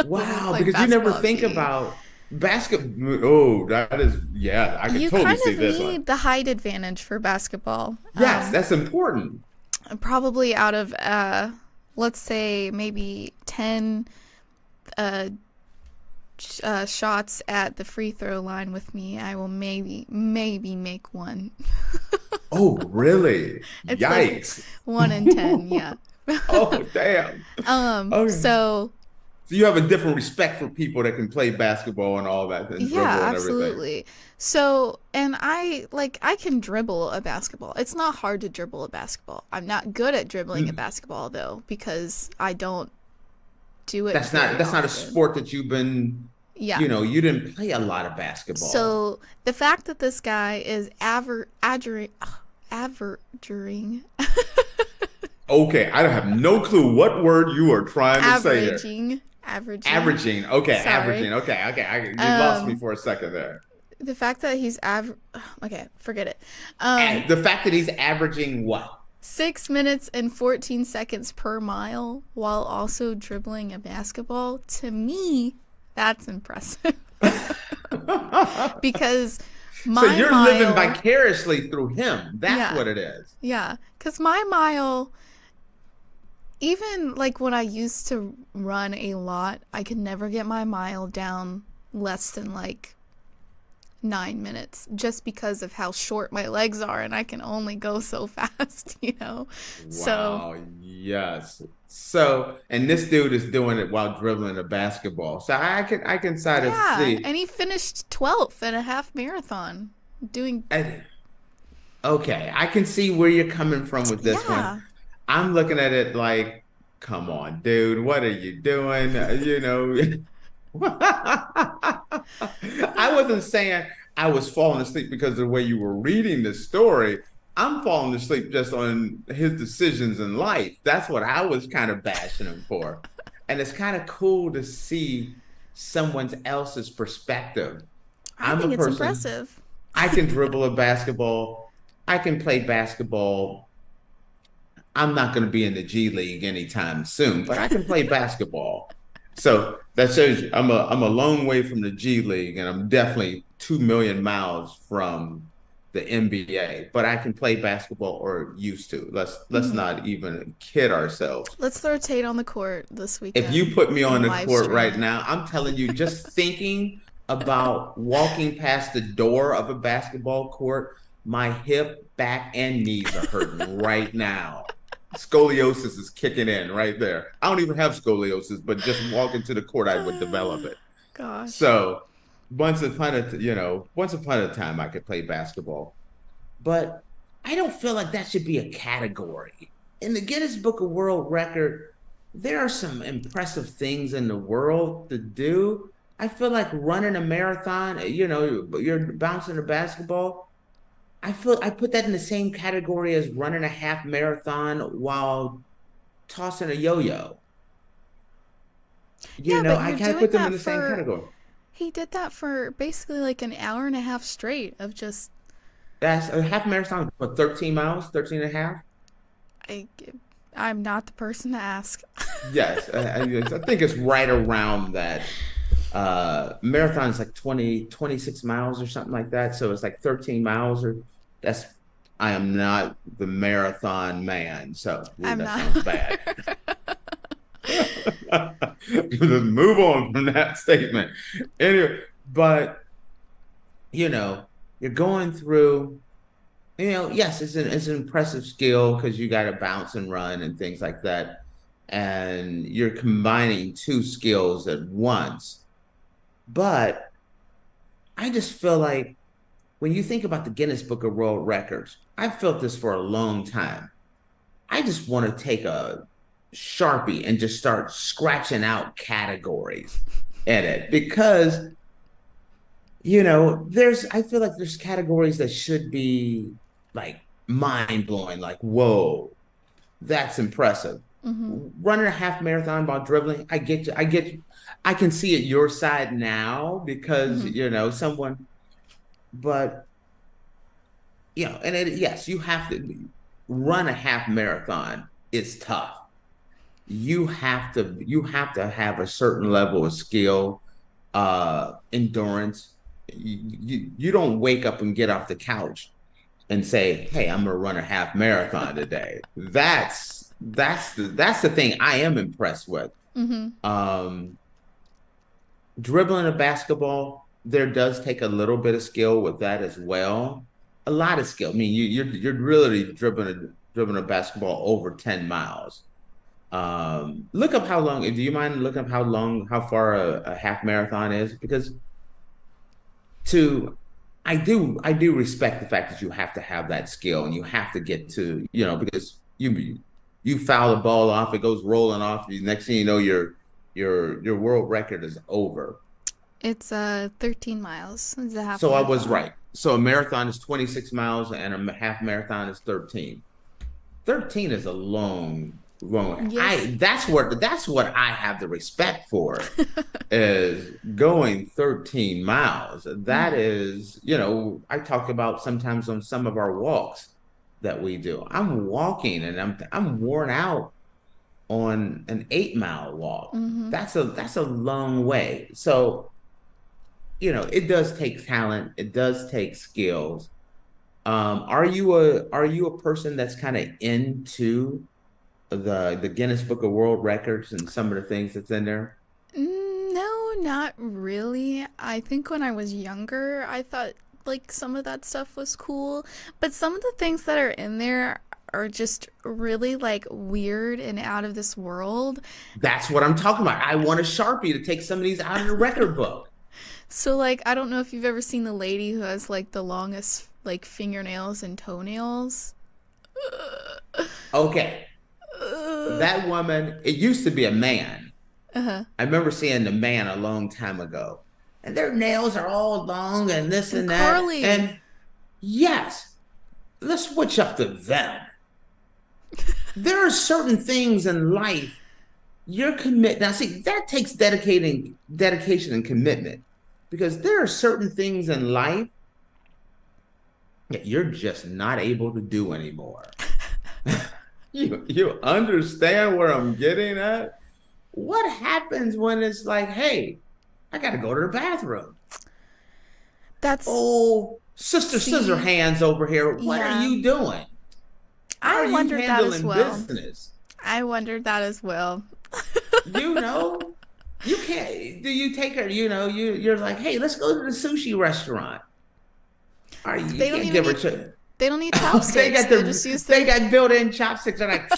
Speaker 2: Wow, because you never think about basketball. Oh, that is, yeah, I can totally see this one.
Speaker 1: You kind of need the height advantage for basketball.
Speaker 2: Yes, that's important.
Speaker 1: Probably out of, let's say, maybe 10 shots at the free throw line with me, I will maybe make one.
Speaker 2: Oh, really?
Speaker 1: It's
Speaker 2: Yikes.
Speaker 1: 1 in 10, yeah.
Speaker 2: Oh, damn.
Speaker 1: Okay. So
Speaker 2: So you have a different respect for people that can play basketball and all that and dribble and
Speaker 1: absolutely.
Speaker 2: everything.
Speaker 1: So, and I can dribble a basketball. It's not hard to dribble a basketball. I'm not good at dribbling a basketball though, because I don't do it.
Speaker 2: That's not a sport that you've been,
Speaker 1: yeah.
Speaker 2: You didn't play a lot of basketball.
Speaker 1: So the fact that this guy is averaging
Speaker 2: okay, I have no clue what word you are trying to say there. Averaging. Okay,
Speaker 1: Sorry.
Speaker 2: averaging. Okay. You lost me for a second there.
Speaker 1: The fact that he's okay, forget it.
Speaker 2: The fact that he's averaging what?
Speaker 1: 6 minutes and 14 seconds per mile while also dribbling a basketball, to me, that's impressive. Because
Speaker 2: so you're living vicariously through him. That's what it is.
Speaker 1: Yeah, because my mile, even like when I used to run a lot, I could never get my mile down less than like 9 minutes, just because of how short my legs are and I can only go so fast,
Speaker 2: Wow, yes. So, and this dude is doing it while dribbling a basketball. So I can sort of see.
Speaker 1: And he finished 12th in a half marathon doing.
Speaker 2: Okay, I can see where you're coming from with this one. I'm looking at it like, come on, dude, what are you doing? I wasn't saying I was falling asleep because of the way you were reading the story. I'm falling asleep just on his decisions in life. That's what I was kind of bashing him for. And it's kind of cool to see someone else's perspective.
Speaker 1: I think it's impressive.
Speaker 2: I can dribble a basketball. I can play basketball. I'm not going to be in the G League anytime soon, but I can play basketball. So that shows you I'm a long way from the G League, and I'm definitely 2 million miles from the NBA. But I can play basketball, or used to. Let's not even kid ourselves.
Speaker 1: Let's throw Tate on the court this weekend.
Speaker 2: If you put me on the court right now, I'm telling you, just thinking about walking past the door of a basketball court, my hip, back, and knees are hurting right now. Scoliosis is kicking in right there. I don't even have scoliosis, but just walking to the court, I would develop it.
Speaker 1: Gosh.
Speaker 2: So once upon a time, I could play basketball, but I don't feel like that should be a category. In the Guinness Book of World Record, there are some impressive things in the world to do. I feel like running a marathon, you're bouncing a basketball. I put that in the same category as running a half marathon while tossing a yo-yo. I can't put them in the same category.
Speaker 1: He did that for basically like an hour and a half straight of just.
Speaker 2: That's a half marathon, what, 13 miles, 13 and a half?
Speaker 1: I'm not the person to ask.
Speaker 2: Yes, I think it's right around that. Marathon is like 26 miles or something like that. So it's like 13 miles I am not the marathon man. So sounds bad. Just move on from that statement. Anyway, but you're going through, yes, it's an impressive skill because you got to bounce and run and things like that. And you're combining two skills at once. But I just feel like when you think about the Guinness Book of World Records, I've felt this for a long time. I just want to take a Sharpie and just start scratching out categories in it because, I feel like there's categories that should be like mind blowing, like, whoa, that's impressive. Mm-hmm. Running a half marathon while dribbling, I get you. I can see it your side now because, someone, but, yes, you have to run a half marathon. It's tough. You have to have a certain level of skill, endurance. You don't wake up and get off the couch and say, hey, I'm going to run a half marathon today. That's the thing I am impressed with. Mm-hmm. Dribbling a basketball, there does take a little bit of skill with that as well. A lot of skill. I mean, you're really dribbling a basketball over 10 miles. Look up how long. Do you mind looking up how far a half marathon is? Because to I do respect the fact that you have to have that skill and you have to get to, because you foul the ball off, it goes rolling off. Next thing you know, your world record is over.
Speaker 1: It's 13 miles. It's a half
Speaker 2: So
Speaker 1: marathon.
Speaker 2: I was right. So a marathon is 26 miles and a half marathon is 13. 13 is a long.
Speaker 1: Yes.
Speaker 2: That's what I have the respect for is going 13 miles. That is, I talk about sometimes on some of our walks that we do. I'm walking and I'm worn out on an 8-mile walk. That's a long way. So, it does take talent. It does take skills. Are you a person that's kind of into the Guinness Book of World Records and some of the things that's in there?
Speaker 1: No, not really. I think when I was younger, I thought like some of that stuff was cool, but some of the things that are in there are just really like weird and out of this world.
Speaker 2: That's what I'm talking about. I want a Sharpie to take some of these out of the record book.
Speaker 1: So like, I don't know if you've ever seen the lady who has like the longest like fingernails and toenails.
Speaker 2: Okay. That woman, it used to be a man. I remember seeing the man a long time ago. And their nails are all long and this and that.
Speaker 1: Curly.
Speaker 2: And yes, let's switch up to them. There are certain things in life you're committed. Now, see, that takes dedication and commitment, because there are certain things in life that you're just not able to do anymore. You understand where I'm getting at? What happens when it's like, hey, I got to go to the bathroom? Sister Scissor Hands over here. What are you doing?
Speaker 1: I wondered that as well.
Speaker 2: Business?
Speaker 1: I wondered that as well.
Speaker 2: You can't. Do you take her? You're like, hey, let's go to the sushi restaurant.
Speaker 1: They don't need chopsticks.
Speaker 2: They got built-in chopsticks. They're like,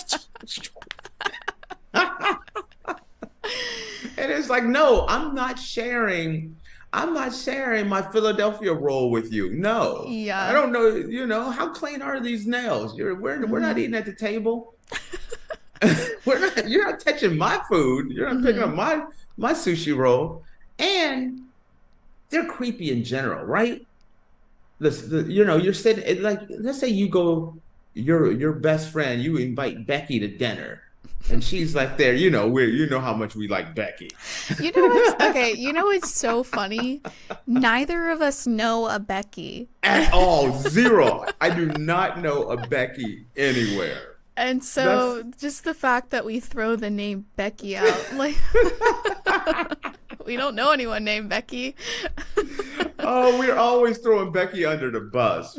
Speaker 2: and it's like, no, I'm not sharing my Philadelphia roll with you. No.
Speaker 1: Yeah.
Speaker 2: I don't know. How clean are these nails? We're not eating at the table. You're not touching my food. You're not picking up my sushi roll. And they're creepy in general, right? You're sitting, like, let's say you go, your best friend, you invite Becky to dinner. And she's like there, you know how much we like Becky.
Speaker 1: You know what's so funny? Neither of us know a Becky.
Speaker 2: At all. Zero. I do not know a Becky anywhere.
Speaker 1: And so just the fact that we throw the name Becky out, like, we don't know anyone named Becky.
Speaker 2: Oh, we're always throwing Becky under the bus.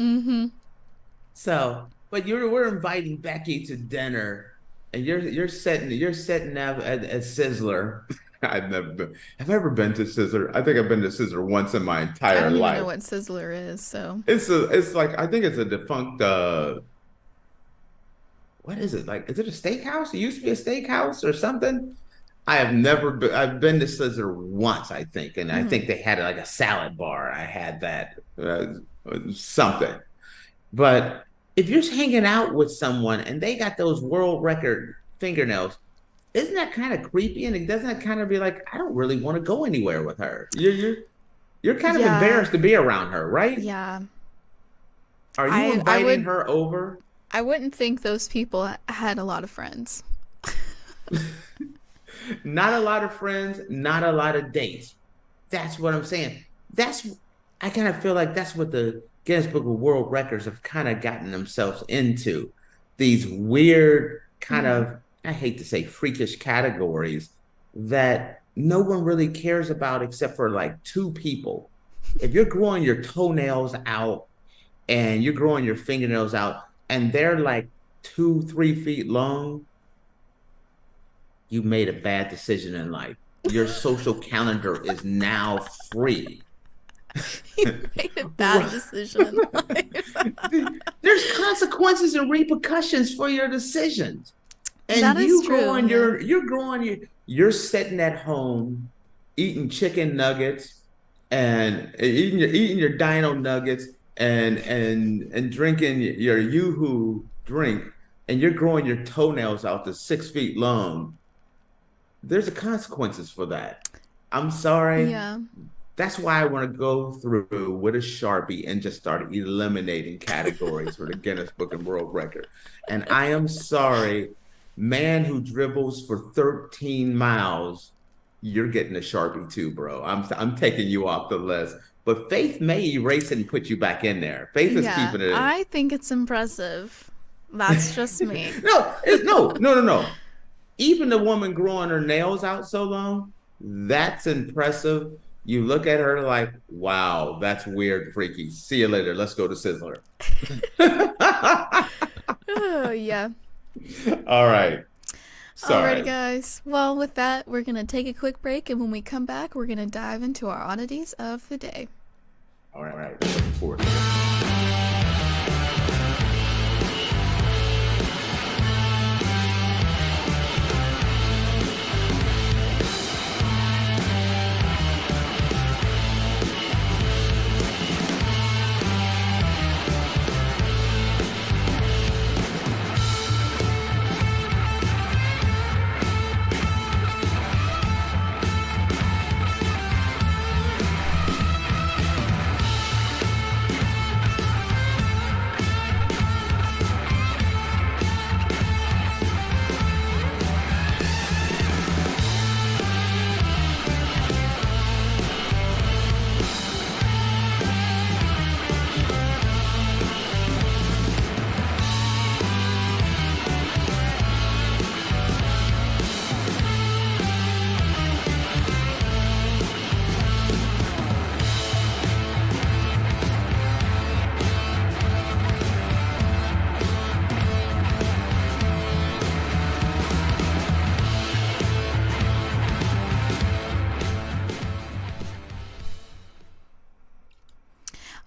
Speaker 2: So, but we're inviting Becky to dinner. And you're setting up at Sizzler. Have I ever been to Sizzler? I think I've been to Sizzler once in my entire life.
Speaker 1: I don't even know what Sizzler is. So
Speaker 2: it's like, I think it's a defunct. What is it like? Is it a steakhouse? It used to be a steakhouse or something. I've been to Sizzler once, I think, and I think they had like a salad bar. I had that something, but. If you're hanging out with someone and they got those world record fingernails, isn't that kind of creepy? And doesn't that kind of be like, I don't really want to go anywhere with her. You're kind of embarrassed to be around her, right?
Speaker 1: Yeah.
Speaker 2: Are you inviting her over?
Speaker 1: I wouldn't think those people had a lot of friends.
Speaker 2: Not a lot of friends, not a lot of dates. That's what I'm saying. I kind of feel like that's what the Guinness Book of World Records have kind of gotten themselves into. These weird kind of, I hate to say freakish categories that no one really cares about except for like two people. If you're growing your toenails out and you're growing your fingernails out and they're like 2-3 feet long, you made a bad decision in life. Your social calendar is now free.
Speaker 1: You made a bad decision.
Speaker 2: There's consequences and repercussions for your decisions. And
Speaker 1: That is true.
Speaker 2: You're sitting at home eating chicken nuggets and eating your dino nuggets and drinking your yoo-hoo drink, and you're growing your toenails out to 6 feet long. There's a consequences for that. I'm sorry.
Speaker 1: Yeah.
Speaker 2: That's why I want to go through with a Sharpie and just start eliminating categories for the Guinness Book of World Record. And I am sorry, man who dribbles for 13 miles, you're getting a Sharpie too, bro. I'm taking you off the list. But Faith may erase it and put you back in there. Faith is keeping it.
Speaker 1: I think it's impressive. That's just me.
Speaker 2: No. Even the woman growing her nails out so long, that's impressive. You look at her like, wow, that's weird, freaky. See you later. Let's go to Sizzler.
Speaker 1: Oh, yeah.
Speaker 2: All right. Sorry.
Speaker 1: Alrighty, guys. Well, with that, we're going to take a quick break, and when we come back, we're going to dive into our oddities of the day.
Speaker 2: All right. Looking forward to it.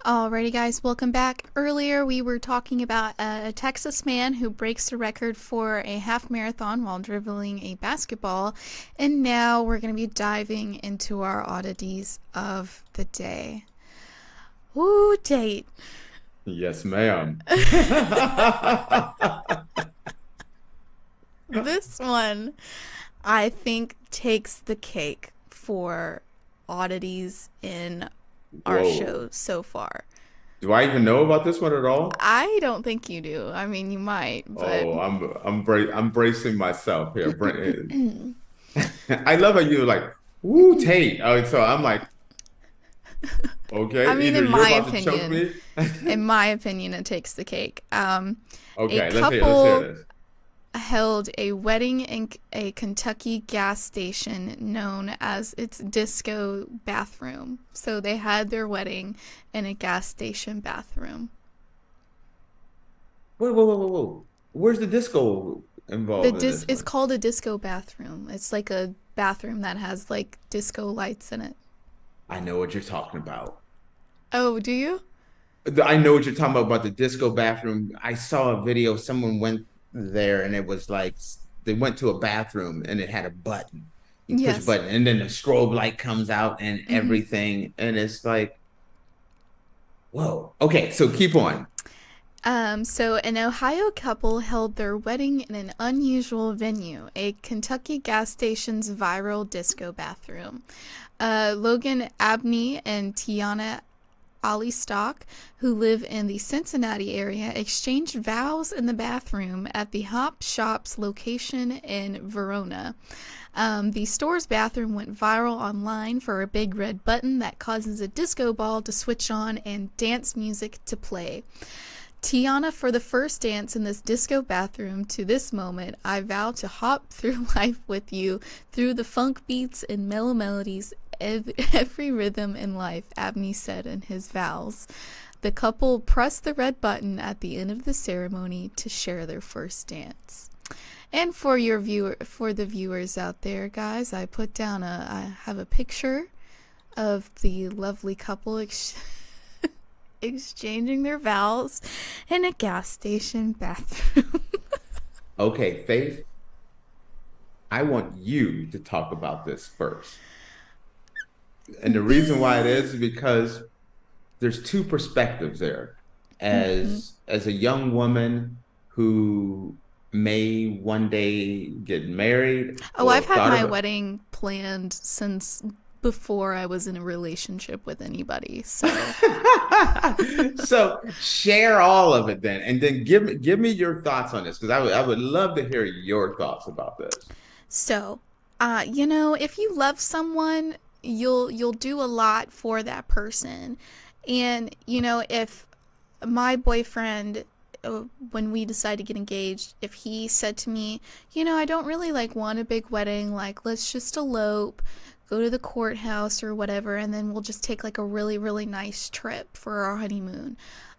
Speaker 1: Alrighty, guys, welcome back. Earlier, we were talking about a Texas man who breaks the record for a half marathon while dribbling a basketball. And now we're going to be diving into our oddities of the day. Ooh, Tate.
Speaker 2: Yes, ma'am.
Speaker 1: This one, I think, takes the cake for oddities in our show so far.
Speaker 2: Do I even know about this one at all?
Speaker 1: I don't think you do. I mean, you might, but
Speaker 2: I'm bracing myself here. I love how you're like, "Woo, Tate." So I'm like, okay.
Speaker 1: I mean,
Speaker 2: either
Speaker 1: in
Speaker 2: you're
Speaker 1: my
Speaker 2: about to choke
Speaker 1: opinion,
Speaker 2: me.
Speaker 1: in my opinion, it takes the cake.
Speaker 2: Okay,
Speaker 1: a
Speaker 2: let's
Speaker 1: couple
Speaker 2: hear this.
Speaker 1: held a wedding in a Kentucky gas station known as its disco bathroom. So they had their wedding in a gas station bathroom.
Speaker 2: Whoa. Where's the disco involved in this
Speaker 1: It's
Speaker 2: one?
Speaker 1: called a disco bathroom. It's like a bathroom that has like disco lights in it.
Speaker 2: I know what you're talking about.
Speaker 1: Oh, do you?
Speaker 2: I know what you're talking about the disco bathroom. I saw a video. Someone went there and it was like they went to a bathroom and it had a button. You push a button and then the strobe light comes out and everything. And it's like, whoa. Okay, so keep on.
Speaker 1: So an Ohio couple held their wedding in an unusual venue, a Kentucky gas station's viral disco bathroom. Logan Abney and Tiana Ali Stock, who live in the Cincinnati area, exchanged vows in the bathroom at the Hop Shop's location in Verona. The store's bathroom went viral online for a big red button that causes a disco ball to switch on and dance music to play. Tiana, for the first dance in this disco bathroom to this moment, I vow to hop through life with you through the funk beats and mellow melodies, every rhythm in life, Abney said in his vows. The couple pressed the red button at the end of the ceremony to share their first dance. And for the viewers out there, guys, I put down I have a picture of the lovely couple exchanging their vows in a gas station bathroom.
Speaker 2: Okay, Faith, I want you to talk about this first. And the reason why it is because there's two perspectives there. As a young woman who may one day get married.
Speaker 1: Oh, I've had my wedding planned since before I was in a relationship with anybody. So
Speaker 2: so share all of it then, and then give me your thoughts on this, because I would love to hear your thoughts about this.
Speaker 1: So, if you love someone, you'll do a lot for that person. And, if my boyfriend, when we decided to get engaged, if he said to me, I don't really want a big wedding, let's just elope, go to the courthouse or whatever, and then we'll just take a really, really nice trip for our honeymoon,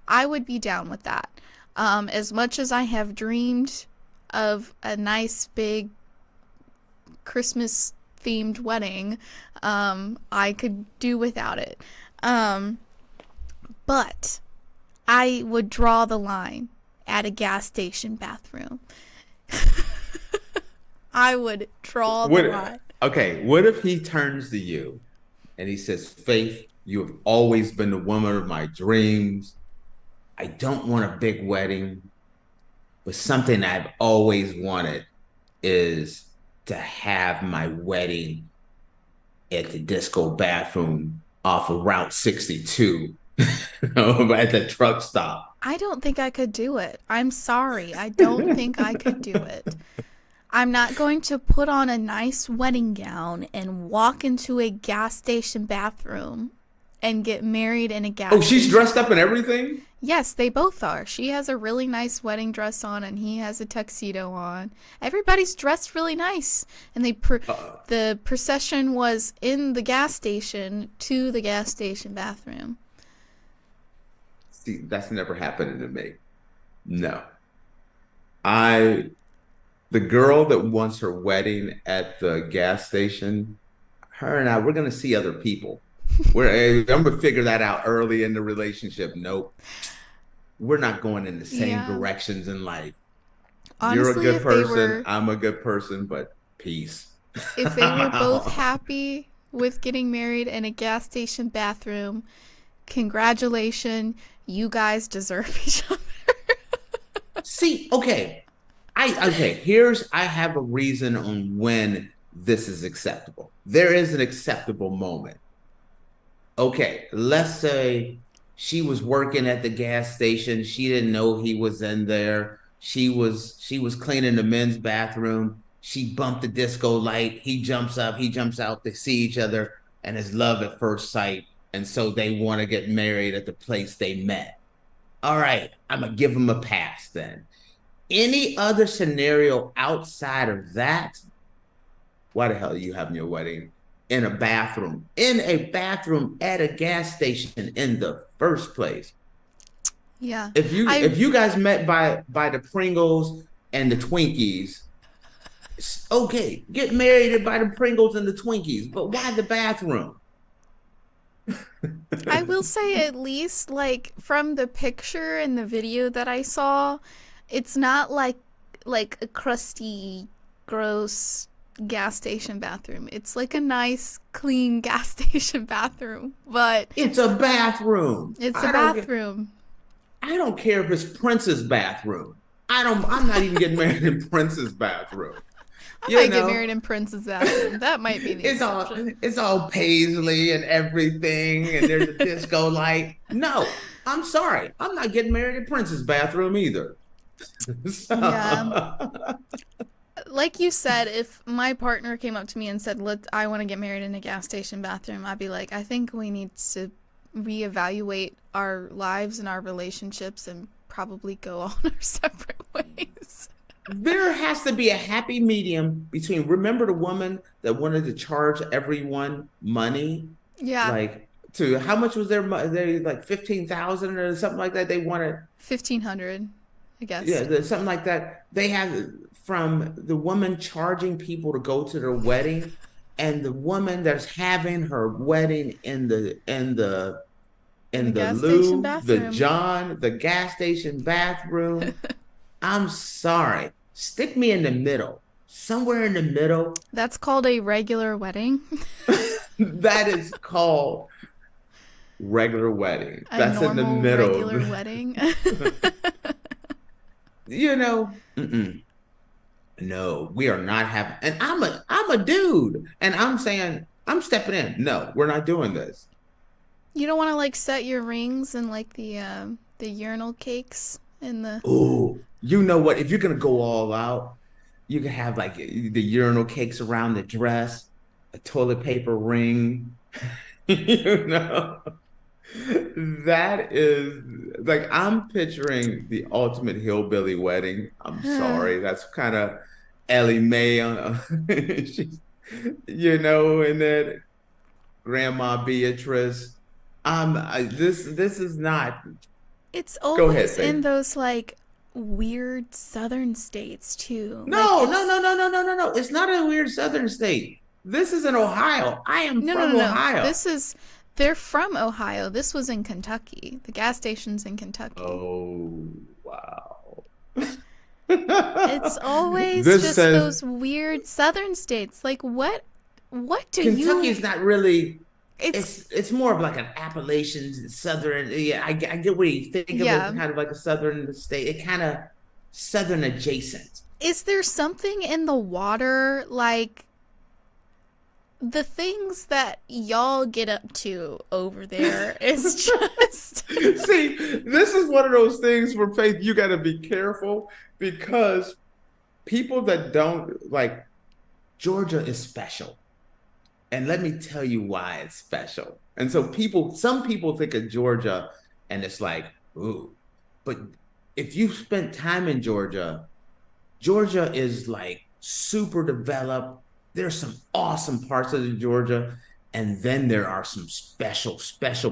Speaker 1: I would be down with that. As much as I have dreamed of a nice big Christmas themed wedding, I could do without it. But I would draw the line at a gas station bathroom. I would draw the line.
Speaker 2: Okay, what if he turns to you and he says, Faith, you have always been the woman of my dreams. I don't want a big wedding, but something I've always wanted is to have my wedding at the disco bathroom off of Route 62 at the truck stop.
Speaker 1: I don't think I could do it. I'm sorry. I don't think I could do it. I'm not going to put on a nice wedding gown and walk into a gas station bathroom and get married in a gas station.
Speaker 2: Oh, she's dressed up and everything?
Speaker 1: Yes, they both are. She has a really nice wedding dress on and he has a tuxedo on. Everybody's dressed really nice. And the procession was in the gas station to the gas station bathroom.
Speaker 2: See, that's never happened to me. No. The girl that wants her wedding at the gas station, her and I, we're going to see other people. I'm going to figure that out early in the relationship. Nope. We're not going in the same directions in life.
Speaker 1: Honestly,
Speaker 2: you're a good person. I'm a good person, but peace.
Speaker 1: If they were both happy with getting married in a gas station bathroom, congratulations. You guys deserve each other.
Speaker 2: See, okay. I have a reason on when this is acceptable. There is an acceptable moment. Okay, let's say she was working at the gas station. She didn't know he was in there. She was cleaning the men's bathroom. She bumped the disco light. He jumps up, he jumps out. They see each other and it's love at first sight. And so they want to get married at the place they met. All right, I'm going to give them a pass then. Any other scenario outside of that, why the hell are you having your wedding in a bathroom? In a bathroom at a gas station in the first place?
Speaker 1: Yeah.
Speaker 2: If you guys met by the Pringles and the Twinkies, okay, get married by the Pringles and the Twinkies, but why the bathroom?
Speaker 1: I will say, at least from the picture and the video that I saw, it's not like a crusty, gross gas station bathroom. It's a nice, clean gas station bathroom, but
Speaker 2: it's a bathroom.
Speaker 1: It's a bathroom.
Speaker 2: I don't care if it's Prince's bathroom. I'm not even getting married in Prince's bathroom.
Speaker 1: I might get married in Prince's bathroom. That might be the exception.
Speaker 2: It's all paisley and everything, and there's a disco light. No, I'm sorry. I'm not getting married in Prince's bathroom either.
Speaker 1: Yeah. Like you said, if my partner came up to me and said, I want to get married in a gas station bathroom, I'd be like, I think we need to reevaluate our lives and our relationships and probably go on our separate ways.
Speaker 2: There has to be a happy medium between, remember the woman that wanted to charge everyone money?
Speaker 1: Yeah.
Speaker 2: To how much was their money? They $15,000 or something like that. They wanted
Speaker 1: $1,500, I guess.
Speaker 2: Yeah, something like that. They have from the woman charging people to go to their wedding, and the woman that's having her wedding in the loo, the gas station bathroom. I'm sorry. Stick me in the middle. somewhere in the middle.
Speaker 1: That's called a regular wedding.
Speaker 2: That is called regular wedding.
Speaker 1: A
Speaker 2: That's in the
Speaker 1: normal,
Speaker 2: middle.
Speaker 1: regular wedding.
Speaker 2: You know, no, we are not having. And I'm a dude, and I'm saying I'm stepping in. No, we're not doing this.
Speaker 1: You don't want to like set your rings and like the urinal cakes in the.
Speaker 2: Ooh, you know what? If you're gonna go all out, you can have like the urinal cakes around the dress, a toilet paper ring. You know, that is like I'm picturing the ultimate hillbilly wedding. I'm sorry, that's kind of Ellie Mae. She's, you know, and then Grandma Beatrice. This is not.
Speaker 1: It's
Speaker 2: Go ahead,
Speaker 1: always in
Speaker 2: babe.
Speaker 1: those like weird southern states too.
Speaker 2: No,
Speaker 1: Like,
Speaker 2: no,
Speaker 1: it's-
Speaker 2: no, no, no, no, no, no. It's not a weird southern state. This is in Ohio. I am
Speaker 1: No,
Speaker 2: from
Speaker 1: no, no,
Speaker 2: Ohio.
Speaker 1: no. They're from Ohio. This was in Kentucky. The gas station's in Kentucky.
Speaker 2: Oh, wow.
Speaker 1: It's always
Speaker 2: This
Speaker 1: just
Speaker 2: says
Speaker 1: those weird southern states. Like what do
Speaker 2: Kentucky's
Speaker 1: you
Speaker 2: not really.
Speaker 1: it's
Speaker 2: It's more of like an Appalachian southern. Yeah, I get what you think of
Speaker 1: Yeah.
Speaker 2: it, kind of like a southern state. It kind of southern adjacent.
Speaker 1: is there something in the water like the things that y'all get up to over there is just
Speaker 2: See, this is one of those things where Faith, you got to be careful because people that don't like Georgia is special. And let me tell you why it's special. And so some people think of Georgia and it's like, ooh, but if you've spent time in Georgia, Georgia is like super developed. There's some awesome parts of Georgia, and then there are some special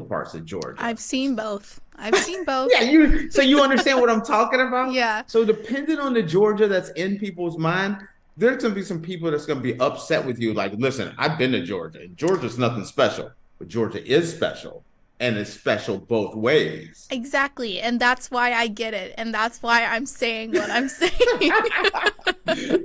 Speaker 2: parts of Georgia.
Speaker 1: I've seen both.
Speaker 2: Yeah, so you understand what I'm talking about?
Speaker 1: Yeah.
Speaker 2: So depending on the Georgia that's in people's mind, there's gonna be some people that's gonna be upset with you. Like, listen, I've been to Georgia, and Georgia's nothing special, but Georgia is special, and it's special both ways.
Speaker 1: Exactly. And that's why I get it. And that's why I'm saying what I'm saying.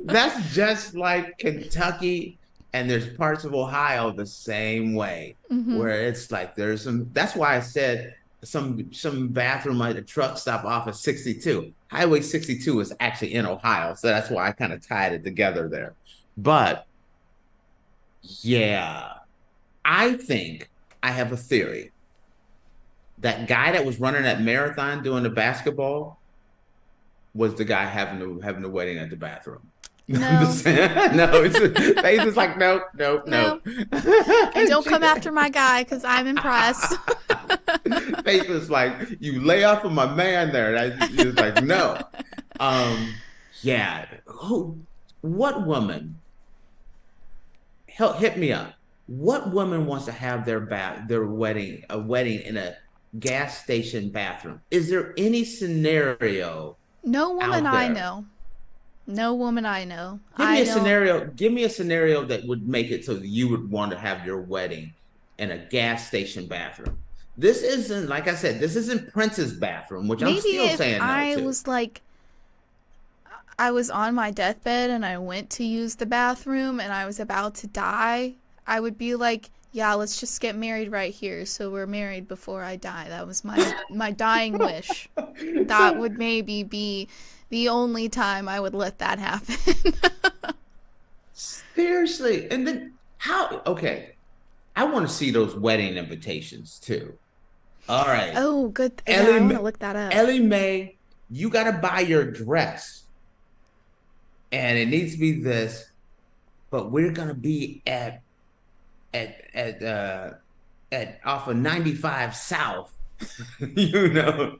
Speaker 2: That's just like Kentucky, and there's parts of Ohio the same way, where it's like there's some. That's why I said some bathroom at a truck stop off of 62. Highway 62 is actually in Ohio, so that's why I kind of tied it together there. But yeah, I think I have a theory. That guy that was running that marathon doing the basketball was the guy having the wedding at the bathroom.
Speaker 1: No.
Speaker 2: No, Faith is like, nope.
Speaker 1: No. And don't come after my guy because I'm impressed.
Speaker 2: Faith was like, you lay off of my man there. He was like, no. Yeah. What woman? Hell, hit me up. What woman wants to have their wedding in a gas station bathroom? Is there any scenario?
Speaker 1: No woman
Speaker 2: out
Speaker 1: I
Speaker 2: there?
Speaker 1: know. No woman I know.
Speaker 2: Give me a scenario that would make it so that you would want to have your wedding in a gas station bathroom. This isn't, like I said, this isn't Prince's bathroom, which I'm
Speaker 1: Maybe
Speaker 2: still
Speaker 1: if
Speaker 2: saying no
Speaker 1: I
Speaker 2: to.
Speaker 1: was like, I was on my deathbed and I went to use the bathroom and I was about to die, I would be like, yeah, let's just get married right here so we're married before I die. That was my dying wish. That would maybe be the only time I would let that happen.
Speaker 2: Seriously. And then how? Okay. I want to see those wedding invitations too. All right.
Speaker 1: Oh, good. Yeah,
Speaker 2: Ellie
Speaker 1: I want
Speaker 2: Ma-
Speaker 1: to look that up.
Speaker 2: Ellie Mae, you got to buy your dress. And it needs to be this, but we're going to be at off of 95 South. You know.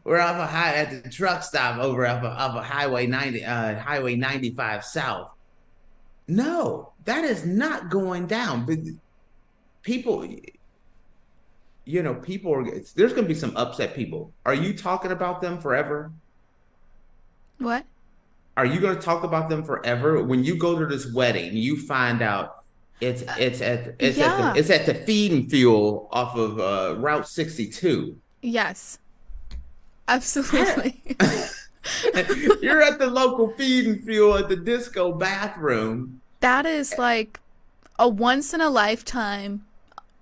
Speaker 2: We're at the truck stop over off of Highway 95 South. No, that is not going down. But people, there's going to be some upset people. Are you talking about them forever?
Speaker 1: What?
Speaker 2: Are you going to talk about them forever? When you go to this wedding, you find out it's at the feed and fuel off of Route 62.
Speaker 1: Yes. Absolutely.
Speaker 2: You're at the local feed and fuel at the disco bathroom.
Speaker 1: That is like a once in a lifetime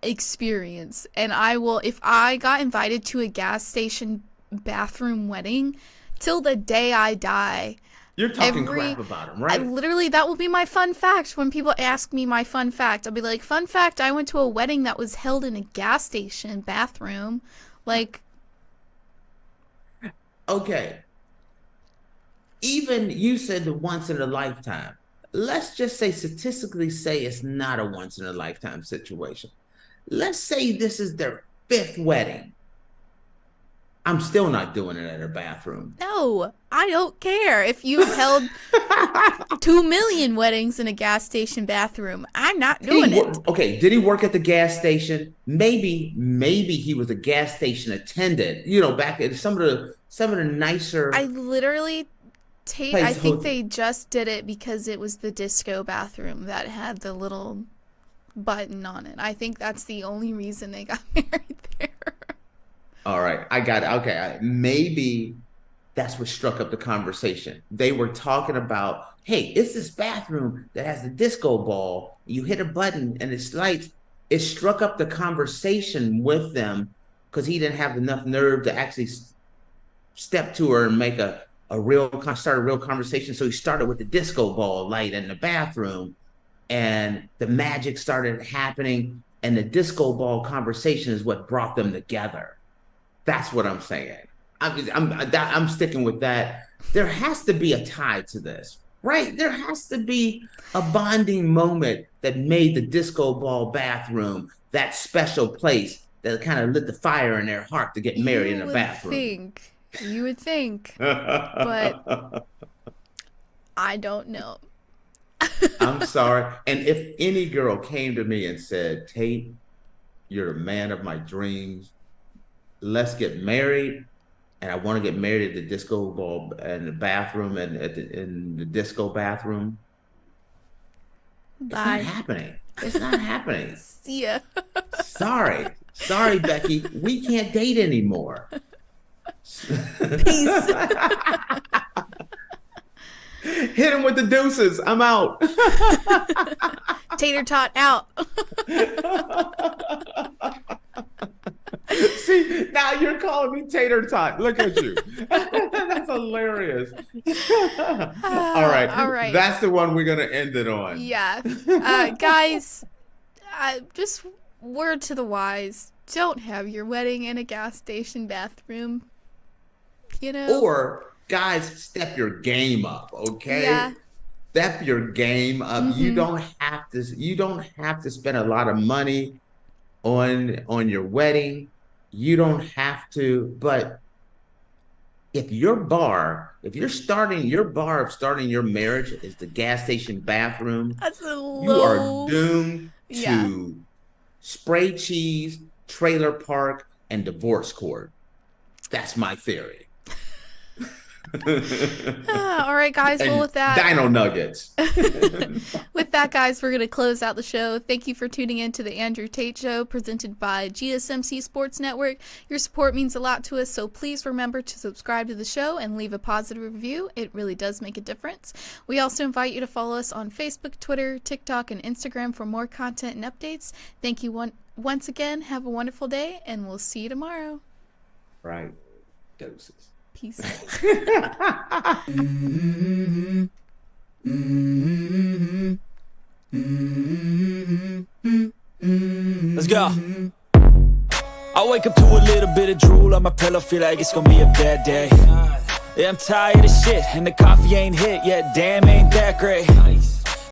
Speaker 1: experience. And I will, if I got invited to a gas station bathroom wedding, till the day I die.
Speaker 2: You're talking crap about them, right?
Speaker 1: Literally, that will be my fun fact. When people ask me my fun fact, I'll be like, fun fact, I went to a wedding that was held in a gas station bathroom. Like,
Speaker 2: okay. Even you said the once in a lifetime. Let's just say, statistically say it's not a once in a lifetime situation. Let's say this is their 5th wedding. I'm still not doing it at a bathroom.
Speaker 1: no, I don't care if you've held 2 million weddings in a gas station bathroom. I'm not doing it.
Speaker 2: Okay, did he work at the gas station? Maybe he was a gas station attendant. You know, back at some of the nicer.
Speaker 1: I literally, Tate, I think they just did it because it was the disco bathroom that had the little button on it. I think that's the only reason they got married there.
Speaker 2: All right, I got it. Okay, maybe that's what struck up the conversation. They were talking about, hey, it's this bathroom that has the disco ball. You hit a button and it's lights. It struck up the conversation with them because he didn't have enough nerve to actually step to her and make start a real conversation. So he started with the disco ball light in the bathroom, and the magic started happening, and the disco ball conversation is what brought them together. That's what I'm saying. I'm sticking with that. There has to be a tie to this, right? There has to be a bonding moment that made the disco ball bathroom that special place that kind of lit the fire in their heart to get married in a bathroom.
Speaker 1: You would think, but I don't know.
Speaker 2: I'm sorry. And if any girl came to me and said, Tate, you're the man of my dreams, let's get married, and I want to get married at the disco ball and the bathroom and in the disco bathroom.
Speaker 1: Bye.
Speaker 2: It's not happening. It's not happening.
Speaker 1: See ya.
Speaker 2: Sorry, Becky. We can't date anymore.
Speaker 1: Peace.
Speaker 2: Hit him with the deuces. I'm out.
Speaker 1: Tater tot out.
Speaker 2: See, now you're calling me tater tot. Look at you. That's hilarious. All right. That's the one we're going to end it on.
Speaker 1: Yeah. Guys, just word to the wise. Don't have your wedding in a gas station bathroom. You know? Or,
Speaker 2: guys, step your game up, okay?
Speaker 1: Yeah.
Speaker 2: Step your game up. Mm-hmm. You don't have to spend a lot of money on your wedding. You don't have to, but if you're starting your marriage is the gas station bathroom, you are doomed to spray cheese, trailer park, and divorce court. That's my theory.
Speaker 1: All right, guys. Well, with that,
Speaker 2: Dino Nuggets.
Speaker 1: With that, guys, we're going to close out the show. Thank you for tuning in to the Andrew Tate Show, presented by GSMC Sports Network. Your support means a lot to us, so please remember to subscribe to the show and leave a positive review. It really does make a difference. We also invite you to follow us on Facebook, Twitter, TikTok, and Instagram for more content and updates. Thank you once again. Have a wonderful day, and we'll see you tomorrow.
Speaker 2: Right. Doses.
Speaker 1: Peace.
Speaker 4: Let's go. I wake up to a little bit of drool on my pillow, feel like it's gonna be a bad day. Yeah, I'm tired of shit, and the coffee ain't hit yet, damn, ain't that great.